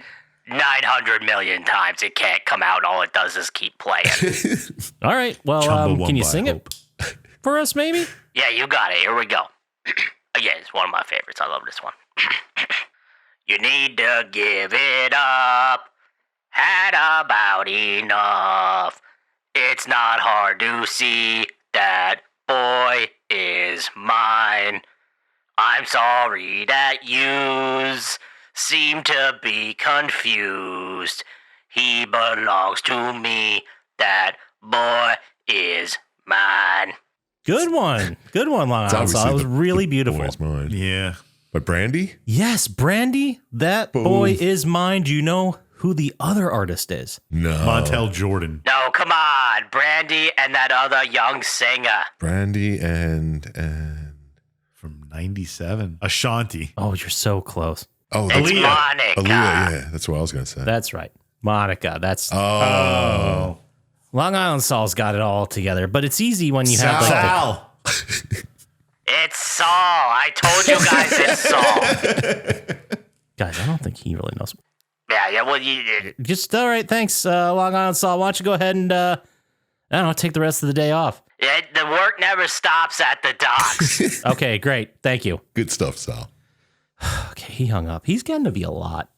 900 million times. It can't come out. All it does is keep playing. All right. Well, Chumba won can you by sing hope. it for us, maybe? Yeah, you got it. Here we go. Again, it's one of my favorites. I love this one. You need to give it up. Had about enough. It's not hard to see that boy is mine. I'm sorry that yous seem to be confused. He belongs to me. That boy is mine. Good one. Good one, Long It's Island Saw. obviously That was the really beautiful. boy's mine. Yeah. But Brandy? Yes, Brandy. That boy is mine. Do you know who the other artist is? No. Montel Jordan. No, come on. Brandy and that other young singer. Brandy and From 97. Ashanti. Oh, you're so close. oh, It's that's Monica. Aaliyah. Yeah, that's what I was gonna say. That's right. Monica. That's Oh, Long Island Saw's got it all together, but it's easy when you have like Sal. It's Saul. I told you guys it's Saul. guys, I don't think he really knows. Yeah, well, you Just all right, thanks, Long Island Saw. Why don't you go ahead and I don't know, take the rest of the day off. the work never stops at the docks. Okay, great. Thank you. good stuff, Sal. Okay, he hung up. He's getting to be a lot.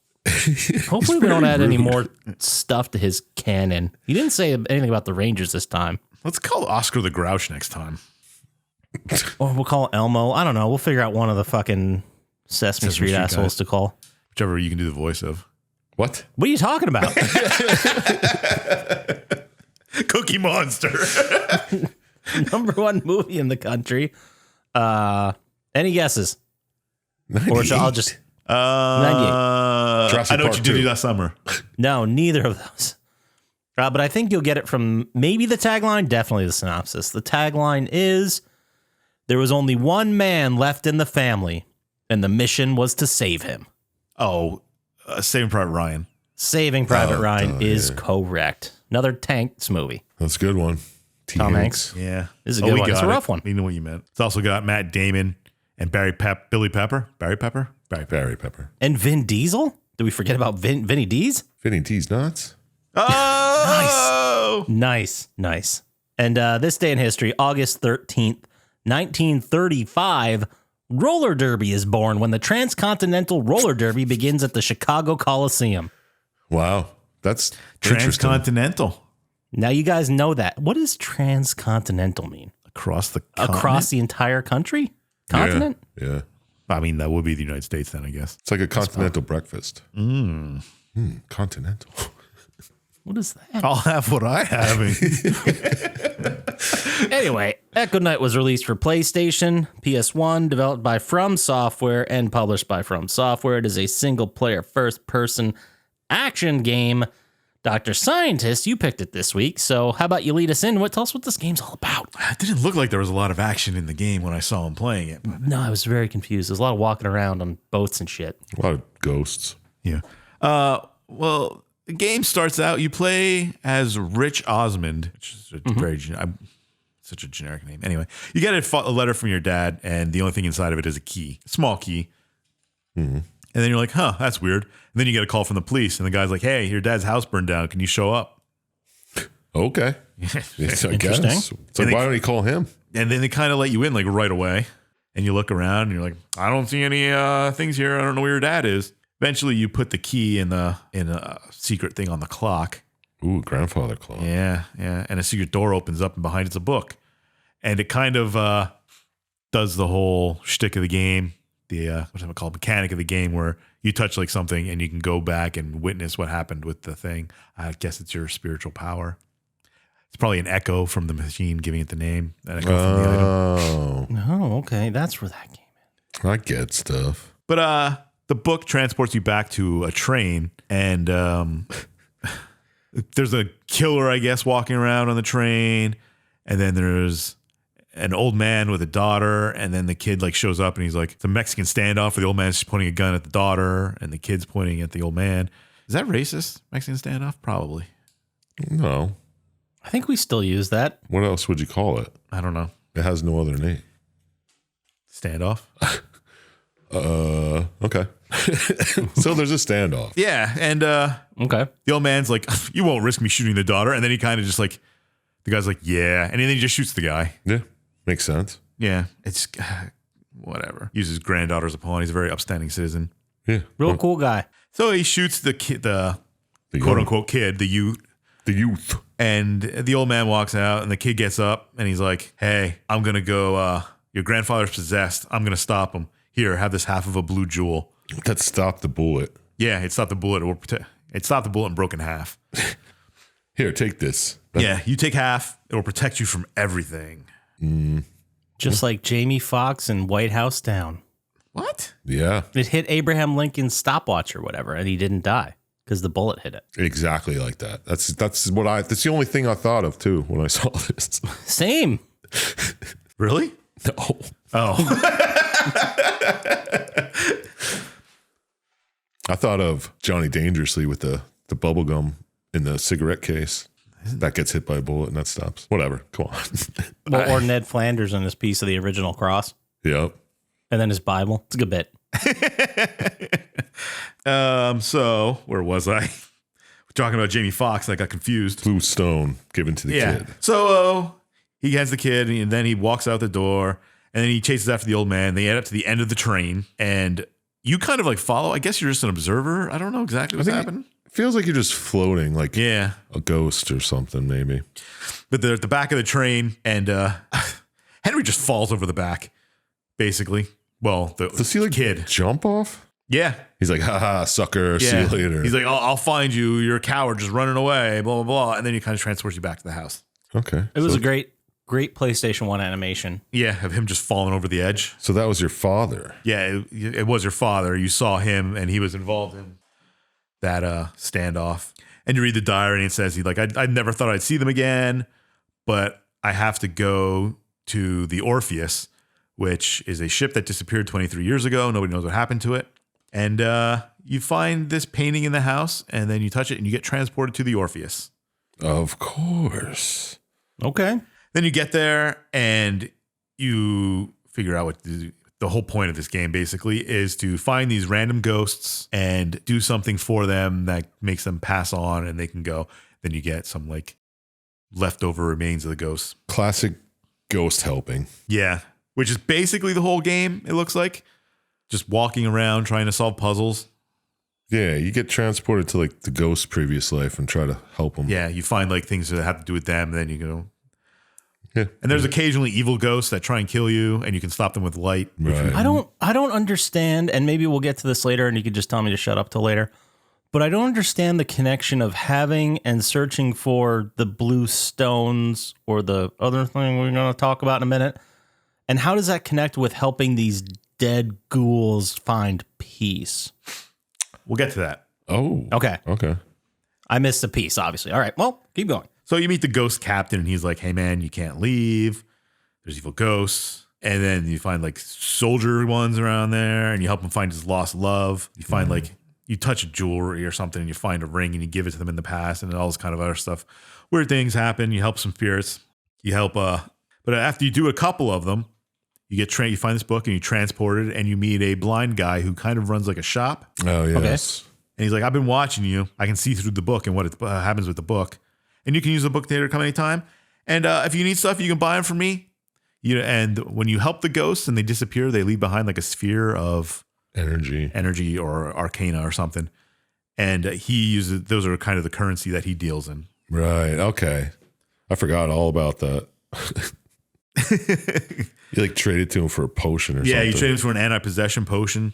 Hopefully we don't add any more stuff to his canon. He didn't say anything about the Rangers this time. Let's call Oscar the Grouch next time. Or we'll call Elmo. I don't know. We'll figure out one of the fucking Sesame Street Street assholes guys. to call. Whichever you can do the voice of. What? What are you talking about? Cookie Monster. Number one movie in the country. Any guesses? Or shall I'll just... Jurassic I know what Park you did 2. last summer. No, neither of those. But I think you'll get it from maybe the tagline, definitely the synopsis. The tagline is, there was only one man left in the family, and the mission was to save him. Oh, Saving Private Ryan. Saving Private Ryan is correct. Another Tanks movie. That's a good one. T. Tom Hanks. Yeah. This is a good we one. It's got a it. rough one. We know what you meant. It's also got Matt Damon and Billy Pepper. Barry Pepper? Barry Pepper. And Vin Diesel? Did we forget about Vinny D's? Vinny T's nuts. Oh! Nice. And this day in history, August 13th, 1935, roller derby is born when the Transcontinental Roller Derby begins at the Chicago Coliseum. Wow. That's interesting. Transcontinental. Now you guys know that. What does transcontinental mean? Across the continent? Across the entire country? Continent? Yeah. I mean, that would be the United States then, I guess. It's like a continental breakfast. Continental. What is that? I'll have what I have. Anyway, Echo Knight was released for PlayStation, PS1, developed by From Software and published by From Software. It is a single-player, first-person action game. Dr. Syintist, you picked it this week, so how about you lead us in? Tell us what this game's all about. It didn't look like there was a lot of action in the game when I saw him playing it. No, I was very confused. There's a lot of walking around on boats and shit. A lot of ghosts. Yeah. Well, the game starts out, you play as Rich Osmond, which is a very such a generic name. Anyway, you get a letter from your dad, and the only thing inside of it is a key, a small key. And then you're like, huh, that's weird. And then you get a call from the police, and the guy's like, hey, your dad's house burned down. Can you show up? Okay. Yes, I Interesting. guess. It's like, why don't you call him? And then they kind of let you in like right away. And you look around, and you're like, I don't see any things here. I don't know where your dad is. Eventually, you put the key in a secret thing on the clock. Ooh, grandfather clock. Yeah. And a secret door opens up, and behind it's a book. And it kind of does the whole shtick of the game, the mechanic of the game, where you touch like something and you can go back and witness what happened with the thing. I guess it's your spiritual power. It's probably an echo from the machine giving it the name. An echo from the item. Oh, Oh, okay. That's where that game is. I get stuff. But the book transports you back to a train, and there's a killer, I guess, walking around on the train, and then there's an old man with a daughter, and then the kid like shows up, and he's like, it's a Mexican standoff where the old man's just pointing a gun at the daughter, and the kid's pointing at the old man. Is that racist? Mexican standoff? Probably. No. I think we still use that. What else would you call it? I don't know. It has no other name. Standoff? Okay. So there's a standoff. Yeah. And Okay. the old man's like, you won't risk me shooting the daughter. And then he kind of just like, the guy's like, yeah. And then he just shoots the guy. Yeah. Makes sense. Yeah. It's whatever. Uses granddaughter as a pawn. He's a very upstanding citizen. Yeah. Real cool guy. So he shoots the kid, the The quote unquote kid, the youth. The youth. And the old man walks out and the kid gets up and he's like, hey, I'm going to go, your grandfather's possessed. I'm going to stop him. Here, have this half of a blue jewel. That stopped the bullet. Yeah, it stopped the bullet. It stopped the bullet and broke in half. Here, take this. Yeah, you take half. It will protect you from everything. Just like Jamie Foxx in White House Down. What? Yeah. It hit Abraham Lincoln's stopwatch or whatever, and he didn't die because the bullet hit it. Exactly like that. That's the only thing I thought of too when I saw this. Same. Really? No. Oh. I thought of Johnny Dangerously with the bubble gum in the cigarette case. That gets hit by a bullet and that stops. Whatever. Come on. Well, or Ned Flanders in his piece of the original cross. Yep. And then his Bible. It's a good bit. So where was I? We're talking about Jamie Foxx. And I got confused. Blue stone given to the kid. So he has the kid, and then he walks out the door, and then he chases after the old man. They end up to the end of the train, and you kind of like follow. I guess you're just an observer. I don't know exactly what's happening. It feels like you're just floating, like Yeah, a ghost or something, maybe. but they're at the back of the train, and Henry just falls over the back, basically. Well, the Does he like kid. jump off? Yeah. He's like, haha, sucker, see you later. He's like, I'll find you. You're a coward just running away, blah, blah, blah. And then he kind of transports you back to the house. Okay. It was a great PlayStation 1 animation. Yeah, of him just falling over the edge. So that was your father. Yeah, it was your father. You saw him, and he was involved in that standoff. And you read the diary, and it says, I never thought I'd see them again, but I have to go to the Orpheus, which is a ship that disappeared 23 years ago. Nobody knows what happened to it. And you find this painting in the house, and then you touch it, and you get transported to the Orpheus. Of course. Okay. Then you get there, and you figure out what the whole point of this game basically is to find these random ghosts and do something for them that makes them pass on, and they can go. Then you get some like leftover remains of the ghosts. Classic ghost helping. Yeah, which is basically the whole game, it looks like. Just walking around trying to solve puzzles. Yeah, you get transported to like the ghost's previous life and try to help them. Yeah, you find like things that have to do with them, and then you go. Yeah. And there's occasionally evil ghosts that try and kill you, and you can stop them with light. Right. I don't understand, and maybe we'll get to this later, and you could just tell me to shut up till later. But I don't understand the connection of having and searching for the blue stones or the other thing we're going to talk about in a minute. And how does that connect with helping these dead ghouls find peace? We'll get to that. Oh. Okay. Okay. I missed a piece, obviously. All right. Well, keep going. So you meet the ghost captain, and he's like, hey, man, you can't leave. There's evil ghosts. And then you find like soldier ones around there, and you help him find his lost love. You find like, you touch a jewelry or something, and you find a ring, and you give it to them in the past, and all this kind of other stuff. Weird things happen. You help some spirits. You help, but after you do a couple of them, you get you find this book, and you transport it, and you meet a blind guy who kind of runs like a shop. Oh, yes. And he's like, I've been watching you. I can see through the book and what happens with the book. And you can use the book to come anytime. And if you need stuff, you can buy them from me. And when you help the ghosts and they disappear, they leave behind like a sphere of energy or arcana or something. And he uses, those are kind of the currency that he deals in. Right. Okay. I forgot all about that. You like traded to him for a potion or something. Yeah, you trade him for an anti-possession potion.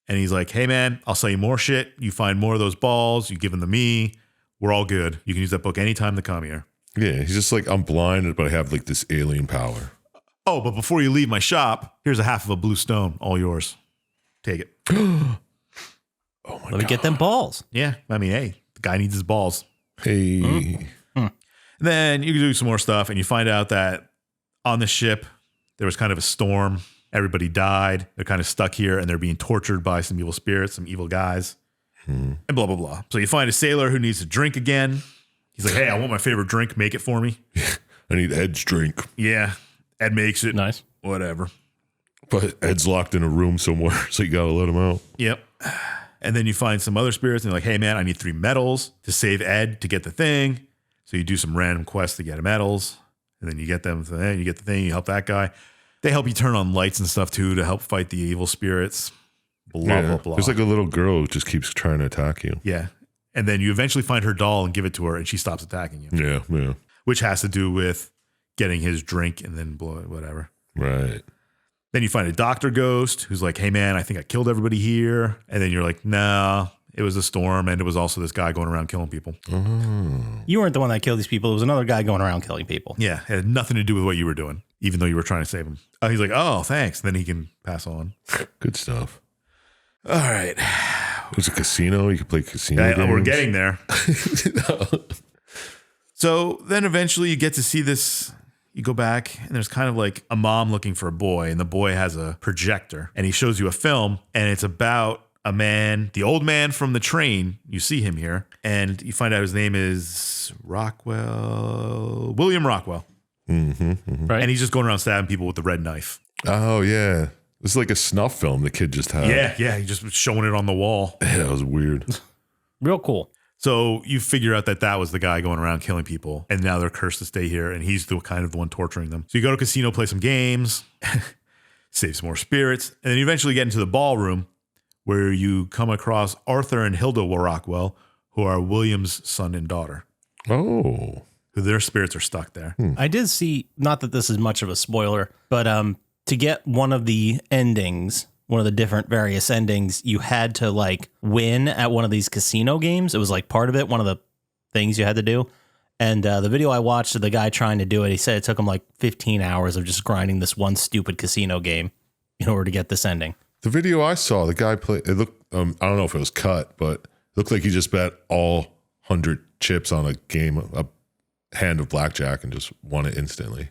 And he's like, hey, man, I'll sell you more shit. You find more of those balls. You give them to me. We're all good. You can use that book anytime to come here. Yeah, he's just like, I'm blinded, but I have like this alien power. Oh, but before you leave my shop, here's a half of a blue stone. All yours. Take it. Oh my God. Let me get them balls. Yeah. I mean, hey, the guy needs his balls. Hey. And then you can do some more stuff, and you find out that on the ship, there was kind of a storm. Everybody died. They're kind of stuck here, and they're being tortured by some evil spirits, some evil guys. and blah, blah, blah. So you find a sailor who needs to drink again. He's like, hey, I want my favorite drink. Make it for me. I need Ed's drink. Yeah. Ed makes it. Nice. Whatever. But Ed's locked in a room somewhere, so you got to let him out. Yep. And then you find some other spirits and they're like, hey, man, I need 3 medals to save Ed to get the thing. So you do some random quests to get medals. And then you get them. You get the thing. You help that guy. They help you turn on lights and stuff, too, to help fight the evil spirits. Blah, blah, blah. There's like a little girl who just keeps trying to attack you. Yeah. And then you eventually find her doll and give it to her, and she stops attacking you. Yeah, yeah. Which has to do with getting his drink and then blow it, whatever. Right. Then you find a doctor ghost who's like, hey, man, I think I killed everybody here. And then you're like, no, it was a storm. And it was also this guy going around killing people. Oh. You weren't the one that killed these people. It was another guy going around killing people. Yeah. It had nothing to do with what you were doing, even though you were trying to save him. He's like, oh, thanks. Then he can pass on. Good stuff. All right. There's a casino. You can play casino games. We're getting there. So then eventually you get to see this. You go back and there's kind of like a mom looking for a boy, and the boy has a projector and he shows you a film, and it's about a man, the old man from the train. You see him here and you find out his name is William Rockwell. Right. And he's just going around stabbing people with the red knife. Oh, yeah. It's like a snuff film the kid just had. Yeah. He just was showing it on the wall. Yeah, that was weird. Real cool. So you figure out that was the guy going around killing people, and now they're cursed to stay here, and he's the kind of the one torturing them. So you go to a casino, play some games, save some more spirits, and then you eventually get into the ballroom where you come across Arthur and Hilda Rockwell, who are William's son and daughter. Oh. Their spirits are stuck there. I did see, not that this is much of a spoiler, but to get one of the endings, one of the different various endings, you had to like win at one of these casino games. It was like part of it, one of the things you had to do. And the video I watched of the guy trying to do it, he said it took him like 15 hours of just grinding this one stupid casino game in order to get this ending. The video I saw, the guy played, it looked, I don't know if it was cut, but it looked like he just bet all 100 chips on a game, a hand of blackjack, and just won it instantly.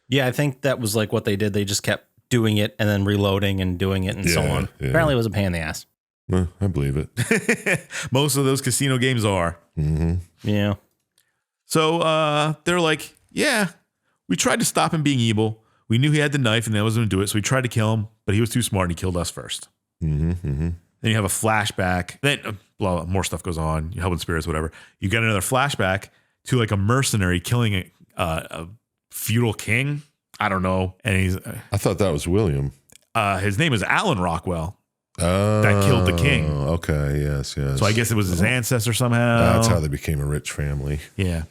Yeah, I think that was like what they did. They just kept doing it and then reloading and doing it and so on. Yeah. Apparently it was a pain in the ass. I believe it. Most of those casino games are. Yeah. So they're like, yeah, we tried to stop him being evil. We knew he had the knife and that was going to do it. So we tried to kill him, but he was too smart and he killed us first. Then you have a flashback. Then more stuff goes on. You're helping spirits, whatever. You get another flashback to like a mercenary killing a feudal king. I don't know. And I thought that was William. his name is Alan Rockwell. That killed the king. Okay, yes. So I guess it was his ancestor somehow. That's how they became a rich family. Yeah.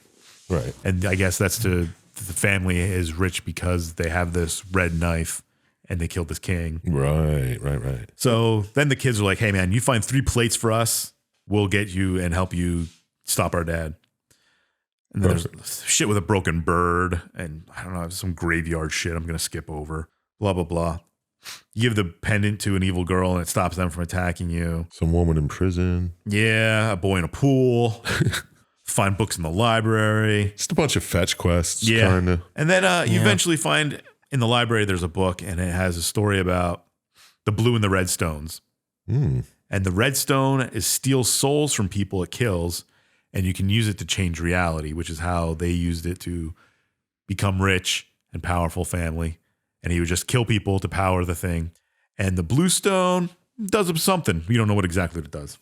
Right. And I guess that's the family is rich because they have this red knife and they killed this king. Right. So then the kids are like, hey, man, you find 3 plates for us. We'll get you and help you stop our dad. And then there's shit with a broken bird and I don't know, some graveyard shit I'm going to skip over. Blah, blah, blah. You give the pendant to an evil girl and it stops them from attacking you. Some woman in prison. Yeah, a boy in a pool. Find books in the library. Just a bunch of fetch quests. Yeah. Kinda. And then you eventually find in the library there's a book and it has a story about the blue and the red stones. And the red stone is steals souls from people it kills, and you can use it to change reality, which is how they used it to become rich and powerful family. And he would just kill people to power the thing. And the blue stone does something. We don't know what exactly it does.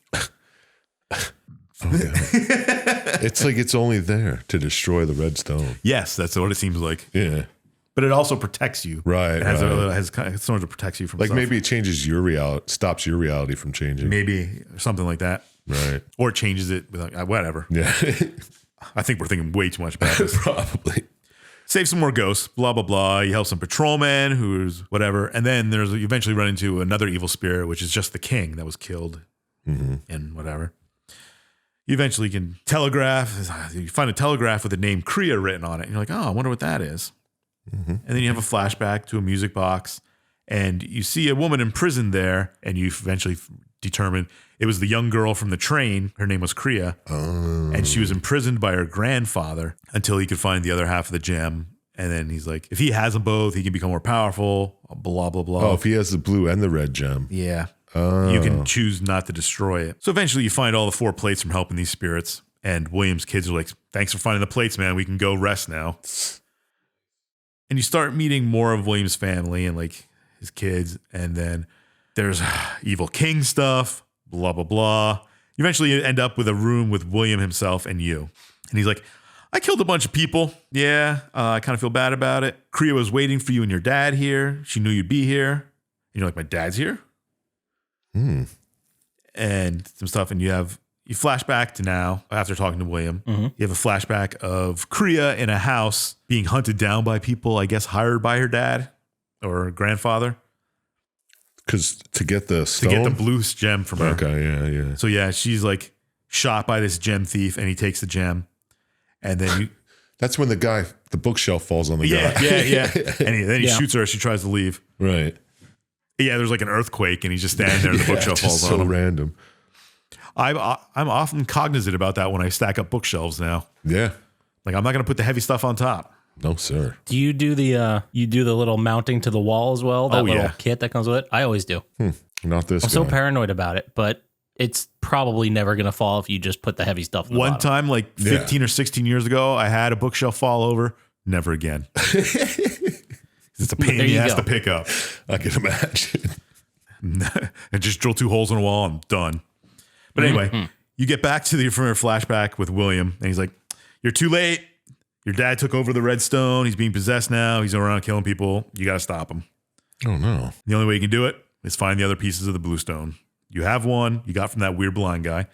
Okay. It's like it's only there to destroy the red stone. Yes, that's what it seems like. Yeah. But it also protects you. Right. It has sort of protects you from like stuff. maybe it changes your reality, stops your reality from changing. Maybe something like that. Right. Or it changes it with whatever. Yeah. I think we're thinking way too much about this. Probably. Save some more ghosts, blah, blah, blah. You help some patrolmen who's whatever. And then you eventually run into another evil spirit, which is just the king that was killed and whatever. You eventually can telegraph. You find a telegraph with the name Kriya written on it. And you're like, oh, I wonder what that is. And then you have a flashback to a music box. And you see a woman imprisoned there. And you eventually determine it was the young girl from the train. Her name was Kriya. And she was imprisoned by her grandfather until he could find the other half of the gem. And then he's like, if he has them both, he can become more powerful, blah, blah, blah. Oh, if he has the blue and the red gem. Yeah. You can choose not to destroy it. So eventually you find all the 4 plates from helping these spirits. And William's kids are like, thanks for finding the plates, man. We can go rest now. And you start meeting more of William's family and like his kids. And then there's evil king stuff, blah, blah, blah. You eventually end up with a room with William himself and you. And he's like, I killed a bunch of people. Yeah, I kind of feel bad about it. Kriya was waiting for you and your dad here. She knew you'd be here. And you're like, my dad's here? And some stuff. And you flash back to now after talking to William. You have a flashback of Kriya in a house being hunted down by people, I guess, hired by her dad or her grandfather. Because to get the stone? To get the blue gem from her. Okay, yeah. So yeah, she's like shot by this gem thief and he takes the gem. And then that's when the bookshelf falls on the guy. Yeah. And then he shoots her as she tries to leave. Right. Yeah, there's like an earthquake and he's just standing there and the bookshelf falls on him. So random. I'm often cognizant about that when I stack up bookshelves now. Yeah. Like I'm not going to put the heavy stuff on top. No, sir. Do you do the little mounting to the wall as well? That little kit that comes with it? I always do. Not this I'm so paranoid about it, but it's probably never going to fall if you just put the heavy stuff in the One bottom. time, like 15 or 16 years ago, I had a bookshelf fall over. Never again. It's a pain in the ass to pick up. I can imagine. And just drill 2 holes in a wall and done. But anyway, you get back to the flashback with William, and he's like, you're too late. Your dad took over the Redstone. He's being possessed now. He's around killing people. You got to stop him. Oh, no. The only way you can do it is find the other pieces of the blue stone. You have one you got from that weird blind guy.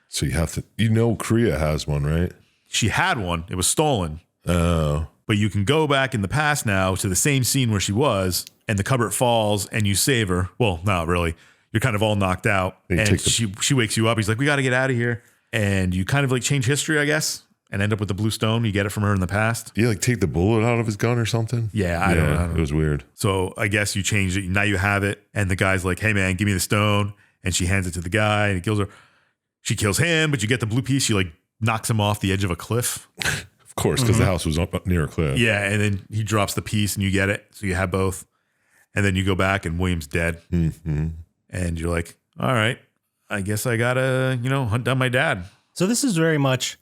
So you have to, Kriya has one, right? She had one. It was stolen. Oh. But you can go back in the past now to the same scene where she was, and the cupboard falls, and you save her. Well, not really. You're kind of all knocked out, and she wakes you up. He's like, we got to get out of here. And you kind of like change history, I guess, and end up with the blue stone. You get it from her in the past. Yeah, like take the bullet out of his gun or something? Yeah, I don't know. It was weird. So I guess you changed it. Now you have it, and the guy's like, hey, man, give me the stone. And she hands it to the guy, and he kills her. She kills him, but you get the blue piece. She like knocks him off the edge of a cliff. Of course, because the house was up near a cliff. Yeah, and then he drops the piece, and you get it. So you have both. And then you go back, and William's dead. And you're like, all right, I guess I gotta, hunt down my dad. So this is very much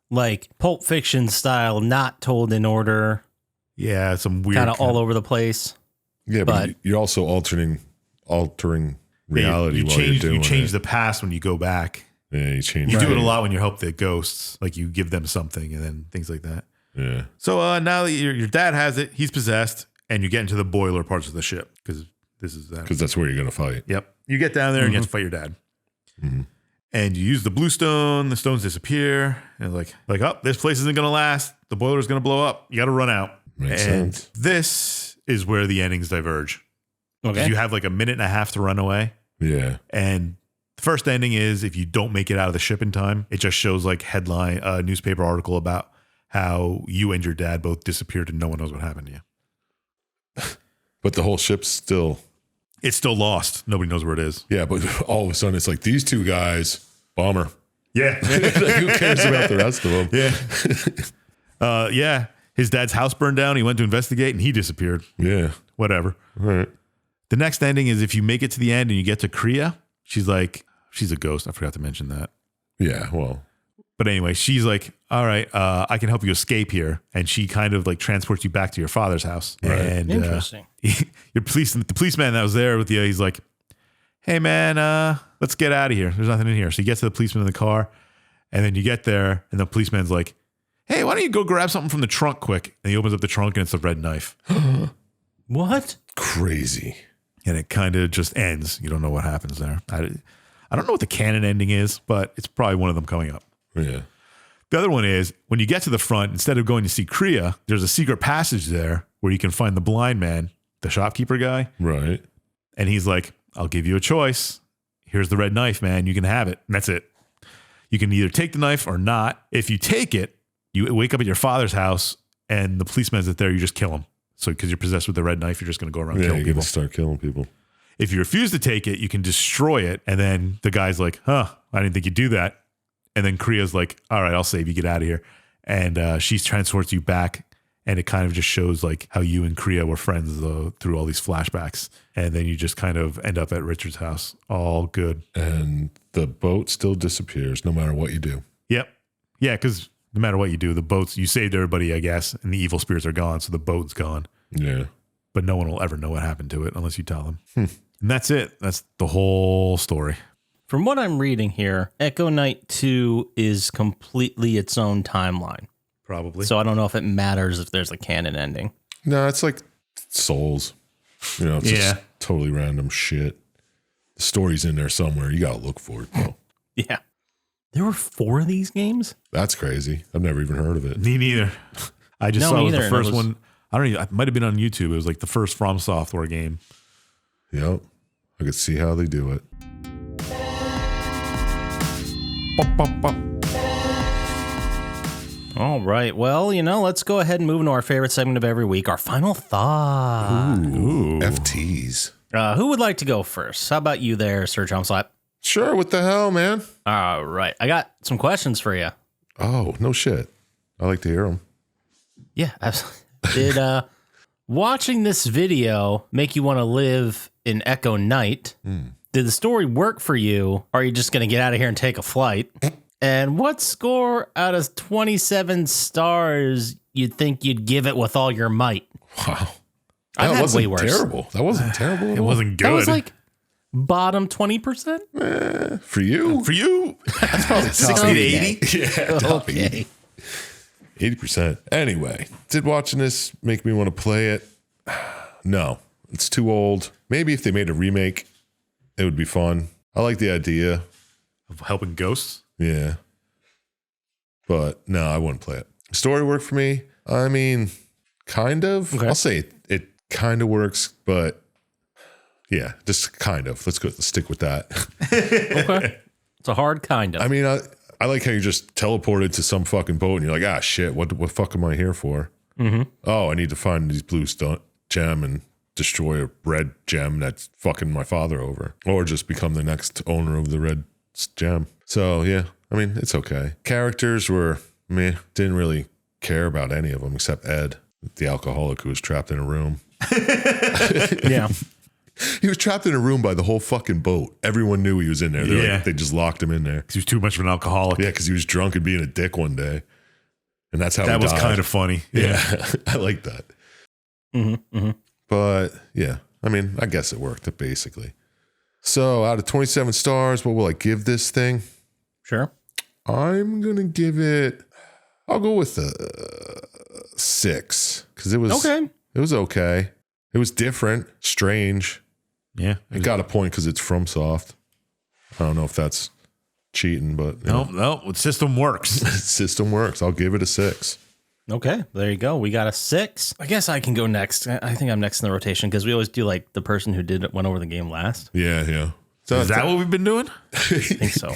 like Pulp Fiction style, not told in order. Yeah, some weird kind of all over the place. Yeah, but you're also altering reality while you're doing You change it. the past when you go back. Yeah, you change. You do it a lot when you help the ghosts, like you give them something and then things like that. Yeah. So now that your dad has it, he's possessed, and you get into the boiler parts of the ship because that's where you're gonna fight. Yep. You get down there and you have to fight your dad. And you use the blue stone. The stones disappear, and like oh, this place isn't gonna last. The boiler's gonna blow up. You got to run out. Makes and sense. this is where the endings diverge. Okay. You have like a minute and a half to run away. Yeah. And the first ending is if you don't make it out of the ship in time, it just shows like headline, newspaper article about how you and your dad both disappeared and no one knows what happened to you. But the whole ship's still. It's still lost. Nobody knows where it is. Yeah, but all of a sudden it's like these 2 guys, bomber. Yeah. Like, who cares about the rest of them? Yeah. Yeah. His dad's house burned down. He went to investigate and he disappeared. Yeah. Whatever. All right. The next ending is if you make it to the end and you get to Kriya, she's a ghost. I forgot to mention that. Yeah, well. But anyway, she's like, all right, I can help you escape here. And she kind of like transports you back to your father's house. Right. And Interesting. The policeman that was there with you, he's like, hey man, let's get out of here. There's nothing in here. So you get to the policeman in the car, and then you get there and the policeman's like, hey, why don't you go grab something from the trunk quick? And he opens up the trunk and it's a red knife. What? Crazy. And it kind of just ends. You don't know what happens there. I don't know what the canon ending is, but it's probably one of them coming up. Yeah. The other one is when you get to the front, instead of going to see Kriya, there's a secret passage there where you can find the blind man, the shopkeeper guy. Right. And he's like, I'll give you a choice. Here's the red knife, man. You can have it. And that's it. You can either take the knife or not. If you take it, you wake up at your father's house and the policeman's there, you just kill him. So because you're possessed with the red knife, you're just going to go around killing you're people. gonna start killing people. If you refuse to take it, you can destroy it. And then the guy's like, I didn't think you'd do that. And then Kriya's like, all right, I'll save you. Get out of here. And she transports you back And it kind of just shows like how you and Kriya were friends through all these flashbacks. And then you just kind of end up at Richard's house. All good. And the boat still disappears no matter what you do. Yep. Yeah, because no matter what you do, the boats, you saved everybody, I guess, and the evil spirits are gone, so the boat's gone. Yeah. But no one will ever know what happened to it unless you tell them. And that's it. That's the whole story. From what I'm reading here, Echo Knight 2 is completely its own timeline. Probably. So I don't know if it matters if there's a canon ending. No, it's like Souls. You know, it's just totally random shit. The story's in there somewhere. You got to look for it, though. Yeah. There were 4 of these games? That's crazy. I've never even heard of it. Me neither. I just saw it was the neither, first one. I don't even, it might have been on YouTube. It was like the first From Software game. Yep. I could see how they do it. All right. Well, let's go ahead and move into our favorite segment of every week, our final thought. Ooh. FTs. Who would like to go first? How about you there, Sir Chump Slap? Sure. What the hell, man? All right. I got some questions for you. Oh, no shit. I like to hear them. Yeah, absolutely. Did watching this video make you want to live in Echo Knight? Did the story work for you? Or are you just going to get out of here and take a flight? And what score out of 27 stars you'd think you'd give it with all your might? Wow. I've That had wasn't way worse. terrible. That wasn't terrible at It all. wasn't good. That was like bottom 20%? For you? for you. That's probably 60 to 80. Yeah. Okay. 80%. Anyway, did watching this make me want to play it? No. It's too old. Maybe if they made a remake, it would be fun. I like the idea. Of helping ghosts. Yeah. But no, I wouldn't play it. Story work for me? I mean, kind of. Okay. I'll say it kind of works, but yeah, just kind of. Let's stick with that. Okay. It's a hard kind of. I mean, I like how you just teleported to some fucking boat and you're like, ah, shit, what fuck am I here for? Mm-hmm. Oh, I need to find these blue gem and destroy a red gem that's fucking my father over. Or just become the next owner of the red gem. So, yeah, I mean, it's okay. Characters were meh. Didn't really care about any of them except Ed, the alcoholic who was trapped in a room. Yeah. He was trapped in a room by the whole fucking boat. Everyone knew he was in there. They just locked him in there. Because he was too much of an alcoholic. Yeah, because he was drunk and being a dick one day. And that's how That he was died. kind of funny. Yeah, I like that. Mm-hmm, mm-hmm. But yeah, I mean, I guess it worked basically. So out of 27 stars, what will I give this thing? Sure. I'm going to give it, I'll go with a 6 because it was Okay. It was okay. It was different, strange. Yeah. It got a point because it's from Soft. I don't know if that's cheating, but you know, No, the system works. system works. I'll give it a 6. Okay. There you go. We got a 6. I guess I can go next. I think I'm next in the rotation because we always do like the person who went over the game last. Yeah. So Is that what we've been doing? I think so.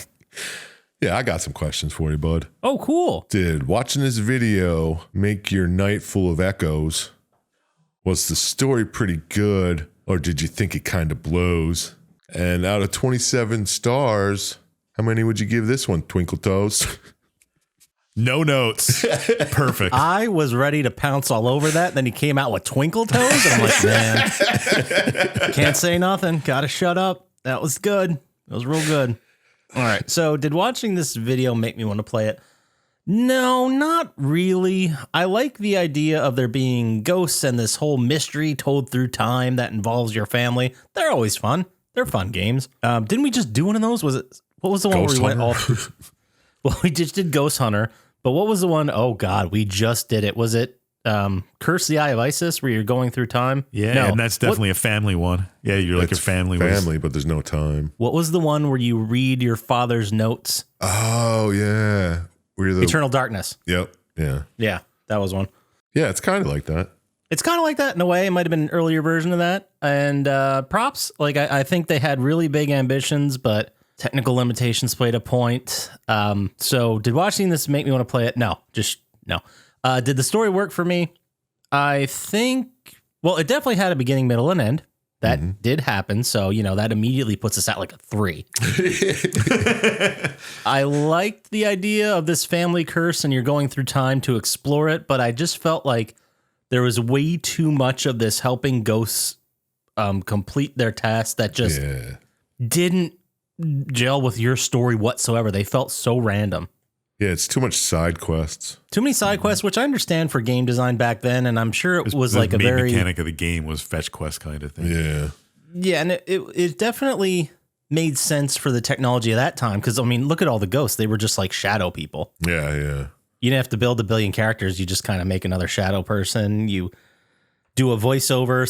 Yeah, I got some questions for you, bud. Oh, cool. Did watching this video make your night full of echoes? Was the story pretty good, or did you think it kind of blows? And out of 27 stars, how many would you give this one, Twinkle Toes? No notes. Perfect. I was ready to pounce all over that. Then he came out with Twinkle Toes. And I'm like, man, can't say nothing. Gotta shut up. That was good. That was real good. All right. So did watching this video make me want to play it? No, not really. I like the idea of there being ghosts and this whole mystery told through time that involves your family. They're always fun. They're fun games. Didn't we just do one of those? What was the one Ghost where we went all Hunter? through? Well, we just did Ghost Hunter, but what was the one? Oh God, we just did it. Was it Curse the Eye of Isis, where you're going through time? Yeah, No. and that's definitely a family one. Yeah, you're like your It's family. family, but there's no time. What was the one where you read your father's notes? Oh, yeah. We're the Eternal Darkness. Yep. Yeah. Yeah, that was one. Yeah, it's kind of like that. It's kind of like that in a way. It might have been an earlier version of that. And props. Like, I think they had really big ambitions, but technical limitations played a point. So did watching this make me want to play it? No, just no. Did the story work for me? I think, well, it definitely had a beginning, middle, and end. That did happen. So, that immediately puts us at like a 3. I liked the idea of this family curse and you're going through time to explore it, but I just felt like there was way too much of this helping ghosts complete their tasks that just didn't gel with your story whatsoever. They felt so random. Yeah, it's too much side quests. Too many side quests, which I understand for game design back then, and I'm sure it was the like a main very mechanic of the game was fetch quest kind of thing. Yeah. Yeah, and it definitely made sense for the technology of that time, because, I mean, look at all the ghosts. They were just like shadow people. Yeah. You didn't have to build a billion characters. You just kind of make another shadow person. You do a voiceover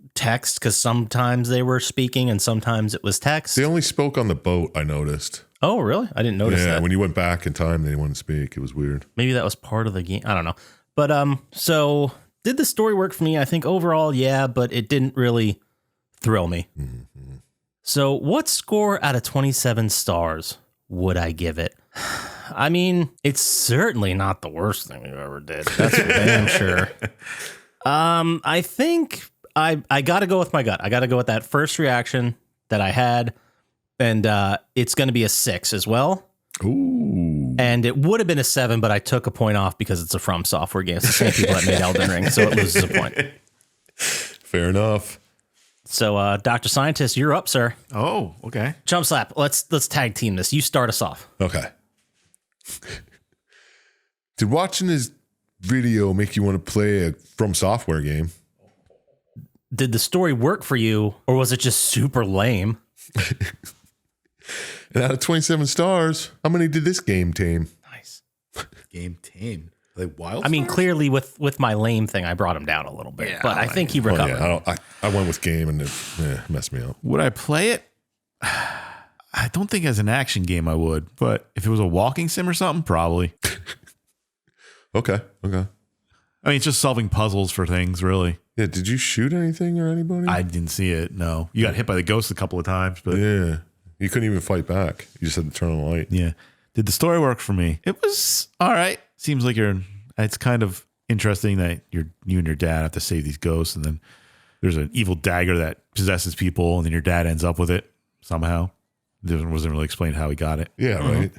/ text, because sometimes they were speaking and sometimes it was text. They only spoke on the boat, I noticed. Oh, really? I didn't notice that. When you went back in time, they wouldn't speak. It was weird. Maybe that was part of the game. I don't know. But so did the story work for me? I think overall, yeah, but it didn't really thrill me. Mm-hmm. So what score out of 27 stars would I give it? I mean, it's certainly not the worst thing you ever did. That's for damn sure. I think I got to go with my gut. I got to go with that first reaction that I had. And it's going to be a 6 as well. Ooh. And it would have been a 7, but I took a point off because it's a From Software game. It's the same people that made Elden Ring, so it loses a point. Fair enough. So, Dr. Syintist, you're up, sir. Oh, okay. Chump Slap, let's tag team this. You start us off. Okay. Did watching his video make you want to play a From Software game? Did the story work for you, or was it just super lame? And out of 27 stars, how many did this game tame? Nice. Game tame. Like wild. I mean, clearly with my lame thing, I brought him down a little bit, Yeah, but I think he recovered. I went with game and it messed me up. Would I play it? I don't think as an action game I would, but if it was a walking sim or something, probably. Okay. I mean, it's just solving puzzles for things, really. Yeah, did you shoot anything or anybody? I didn't see it. No, you got hit by the ghost a couple of times, but Yeah. You couldn't even fight back. You just had to turn on the light. yeah. Did the story work for me? It was all right. Seems like it's kind of interesting that you and your dad have to save these ghosts, and then there's an evil dagger that possesses people, and then your dad ends up with it somehow. It wasn't really explained how he got it. Yeah, right.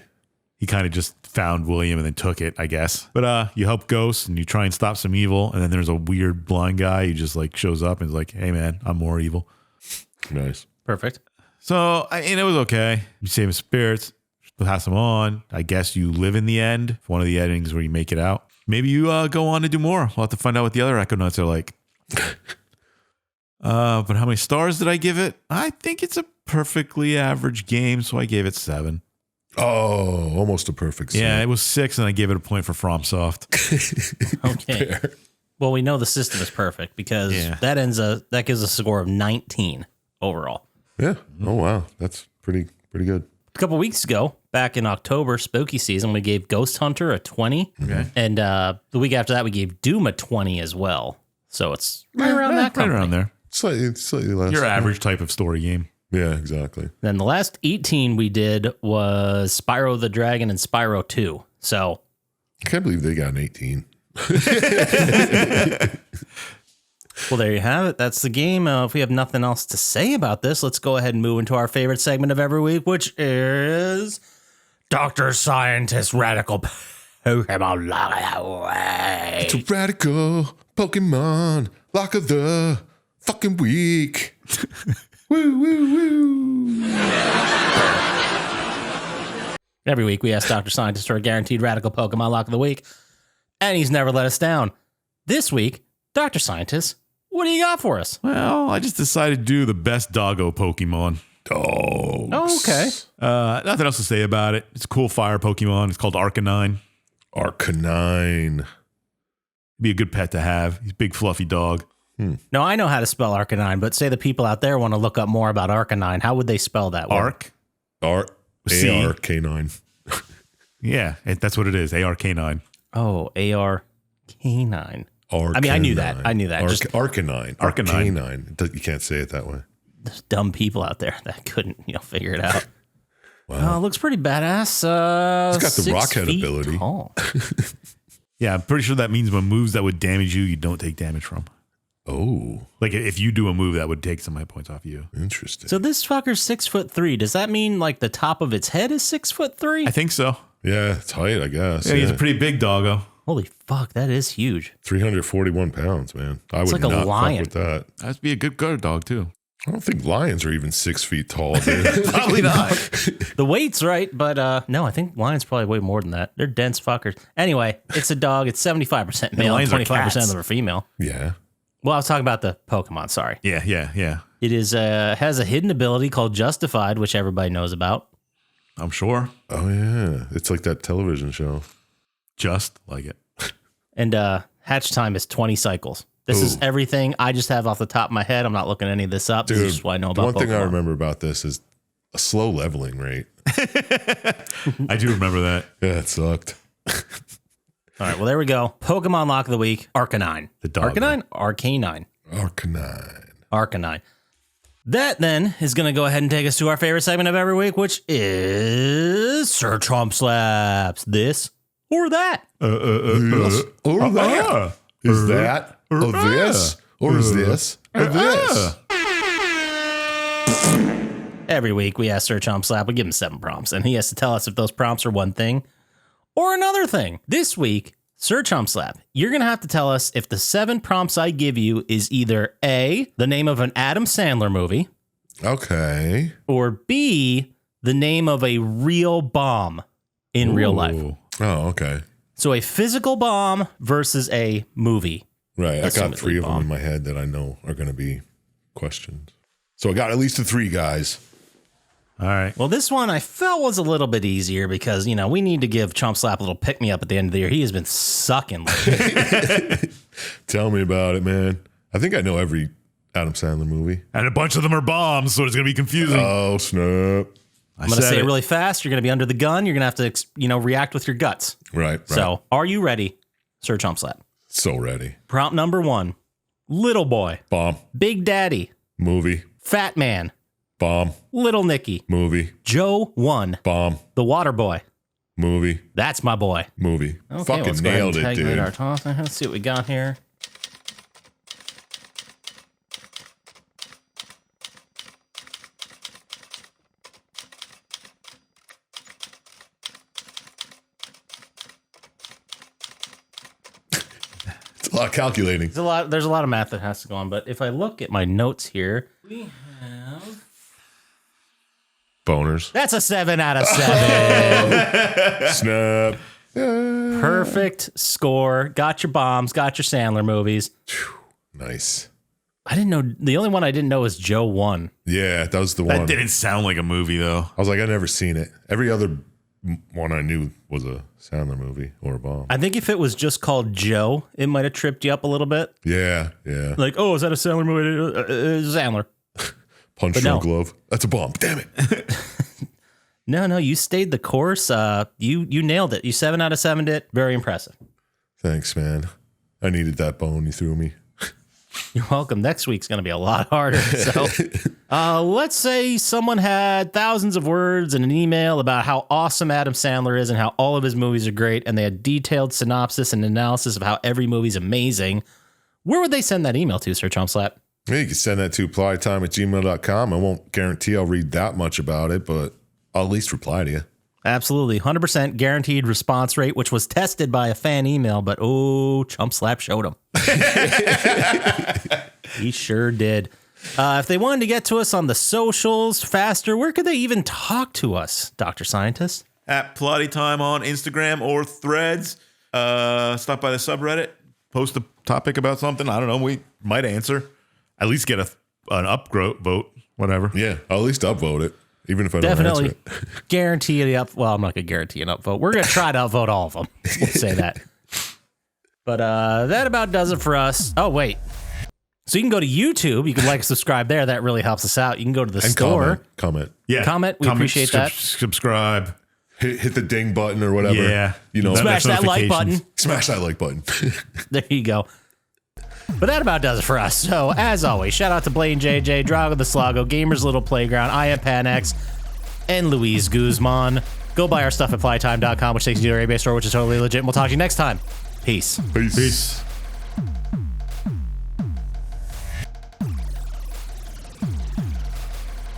He kind of just found William and then took it, I guess. But you help ghosts and you try and stop some evil, and then there's a weird blind guy who just like shows up and is like, "Hey man, I'm more evil." Nice. Perfect. So and it was okay. You save his spirits, pass them on. I guess you live in the end. One of the endings where you make it out. Maybe you go on to do more. We'll have to find out what the other Echo Nuts are like. But how many stars did I give it? I think it's a perfectly average game, so I gave it 7. Oh, almost a perfect Yeah, set. it was 6, and I gave it a point for FromSoft. Okay. Fair. Well, we know the system is perfect because Yeah. that gives a score of 19 overall. Yeah. Oh, wow. That's pretty good. A couple weeks ago, back in October, spooky season, we gave Ghost Hunter a 20. Okay. And the week after that, we gave Doom a 20 as well. So it's right around that Right company. around there. Slightly less. Your average type of story game. Yeah, exactly. Then the last 18 we did was Spyro the Dragon and Spyro 2. So I can't believe they got an 18. well, there you have it. That's the game. If we have nothing else to say about this, let's go ahead and move into our favorite segment of every week, which is Dr. Syintist Radical Pokemon Lock Away. It's a radical Pokemon lock of the fucking week. Woo, woo, woo. Every week we ask Dr. Syintist for a guaranteed Radical Pokemon Lock of the Week, and he's never let us down. This week, Dr. Syintist, what do you got for us? Well, I just decided to do the best doggo Pokemon. Dogs. Oh, okay. Nothing else to say about it. It's a cool fire Pokemon. It's called Arcanine. Arcanine. Be a good pet to have. He's a big fluffy dog. No, I know how to spell Arcanine, but say the people out there want to look up more about Arcanine. How would they spell that word? C. ARK9. Yeah, that's what it is. ARK9. Oh, ARK9. Arcanine. I mean, I knew that. Just Arcanine. Arcanine. Arcanine. You can't say it that way. dumb people out there that couldn't, figure it out. Wow. Looks pretty badass. It's got the 6 rockhead feet ability. tall. Yeah, I'm pretty sure that means when moves that would damage you, you don't take damage from. Oh, Like if you do a move that would take some hit points off you. interesting. So this fucker's 6'3". Does that mean like the top of its head is 6'3"? I think so. Yeah, it's height, I guess. Yeah, he's a pretty big doggo. Holy fuck, that is huge. 341 pounds, man. I would like a not lion. fuck with that. That would be a good guard dog, too. I don't think lions are even 6 feet tall, dude. Probably not. The weight's right, but no, I think lions probably weigh more than that. They're dense fuckers. Anyway, it's a dog. It's 75% male and lions are 25% cats. of them are female. Yeah. Well, I was talking about the Pokemon, sorry. Yeah. It is has a hidden ability called Justified, which everybody knows about. I'm sure. Oh, yeah. It's like that television show. Just like it. And hatch time is 20 cycles. This is everything I just have off the top of my head. I'm not looking any of this up. Dude, This is just what I know about one thing I Pokemon. remember about this is a slow leveling rate. I do remember that. Yeah, it sucked. All right, well, there we go. Pokemon Lock of the Week, Arcanine. The dog. Arcanine? Arcanine. Arcanine. That then is going to go ahead and take us to our favorite segment of every week, which is Sir Chump Slaps. This or that. This or that. Is that or this? Or is this or this? Every week we ask Sir Chump Slap, we give him 7 prompts, and he has to tell us if those prompts are one thing or another thing. This week, Sir Chump Slap, you're going to have to tell us if the 7 prompts I give you is either A, the name of an Adam Sandler movie, Okay. or B, the name of a real bomb in real life. Ooh. Oh, okay. So a physical bomb versus a movie. Right. I got Assumedly 3 of them bomb. in my head that I know are going to be questions. So I got at least 3 guys. All right. Well, this one I felt was a little bit easier because, you know, we need to give Chump Slap a little pick-me-up at the end of the year. He has been sucking lately. Tell me about it, man. I think I know every Adam Sandler movie. And a bunch of them are bombs, so it's going to be confusing. Oh, snap. I'm going to say it really fast. You're going to be under the gun. You're going to have to, you know, react with your guts. Right. So, are you ready, Sir Chump Slap? So ready. Prompt number 1. Little boy. Bomb. Big Daddy. Movie. Fat man. Bomb. Little Nicky. Movie. Joe 1. Bomb. The Water Boy. Movie. That's my boy. Movie. Okay, Fucking let's go ahead nailed and it, tag dude. our toss. Let's see what we got here. It's a lot of calculating. There's a lot of math that has to go on, but if I look at my notes here, we have Boners. that's a 7 out of 7. Snap. Perfect score. Got your bombs, got your Sandler movies. Nice. I didn't know, the only one I didn't know was Joe 1. Yeah, that was the one. That didn't sound like a movie, though. I was like, I've never seen it. Every other one I knew was a Sandler movie or a bomb. I think if it was just called Joe, it might have tripped you up a little bit. Yeah, yeah. Like, oh, is that a Sandler movie? Sandler. Punch but through no. a glove. That's a bomb. Damn it. No, you stayed the course. You nailed it. You 7 out of 7'd it. Very impressive. Thanks, man. I needed that bone you threw me. You're welcome. Next week's going to be a lot harder. So, let's say someone had thousands of words in an email about how awesome Adam Sandler is and how all of his movies are great, and they had detailed synopsis and analysis of how every movie's amazing. Where would they send that email to, Sir Chump Slap? Yeah, you can send that to plottytime@gmail.com. I won't guarantee I'll read that much about it, but I'll at least reply to you. Absolutely. 100% guaranteed response rate, which was tested by a fan email, but oh, Chump Slap showed him. He sure did. If they wanted to get to us on the socials faster, where could they even talk to us, Dr. Syintist? At Plottytime on Instagram or Threads. Stop by the subreddit. Post a topic about something. I don't know. We might answer. At least get an upvote. Whatever. Yeah, I'll at least upvote it, even if I don't Definitely answer it. guarantee the up. Well, I'm not going to guarantee an upvote. We're going to try to upvote all of them. We'll say that. But that about does it for us. Oh, wait. So you can go to YouTube. You can like and subscribe there. That really helps us out. You can go to the And store. comment. Yeah. Comment. We appreciate that. Subscribe. Hit the ding button or whatever. Yeah. You know, Smash that like button. smash that like button. There you go. But that about does it for us. So, as always, shout out to Blaine JJ, Drago the Slago, Gamers Little Playground, I Am Panex, and Luis Guzman. Go buy our stuff at flytime.com, which takes you to our eBay store, which is totally legit. And we'll talk to you next time. Peace. Peace.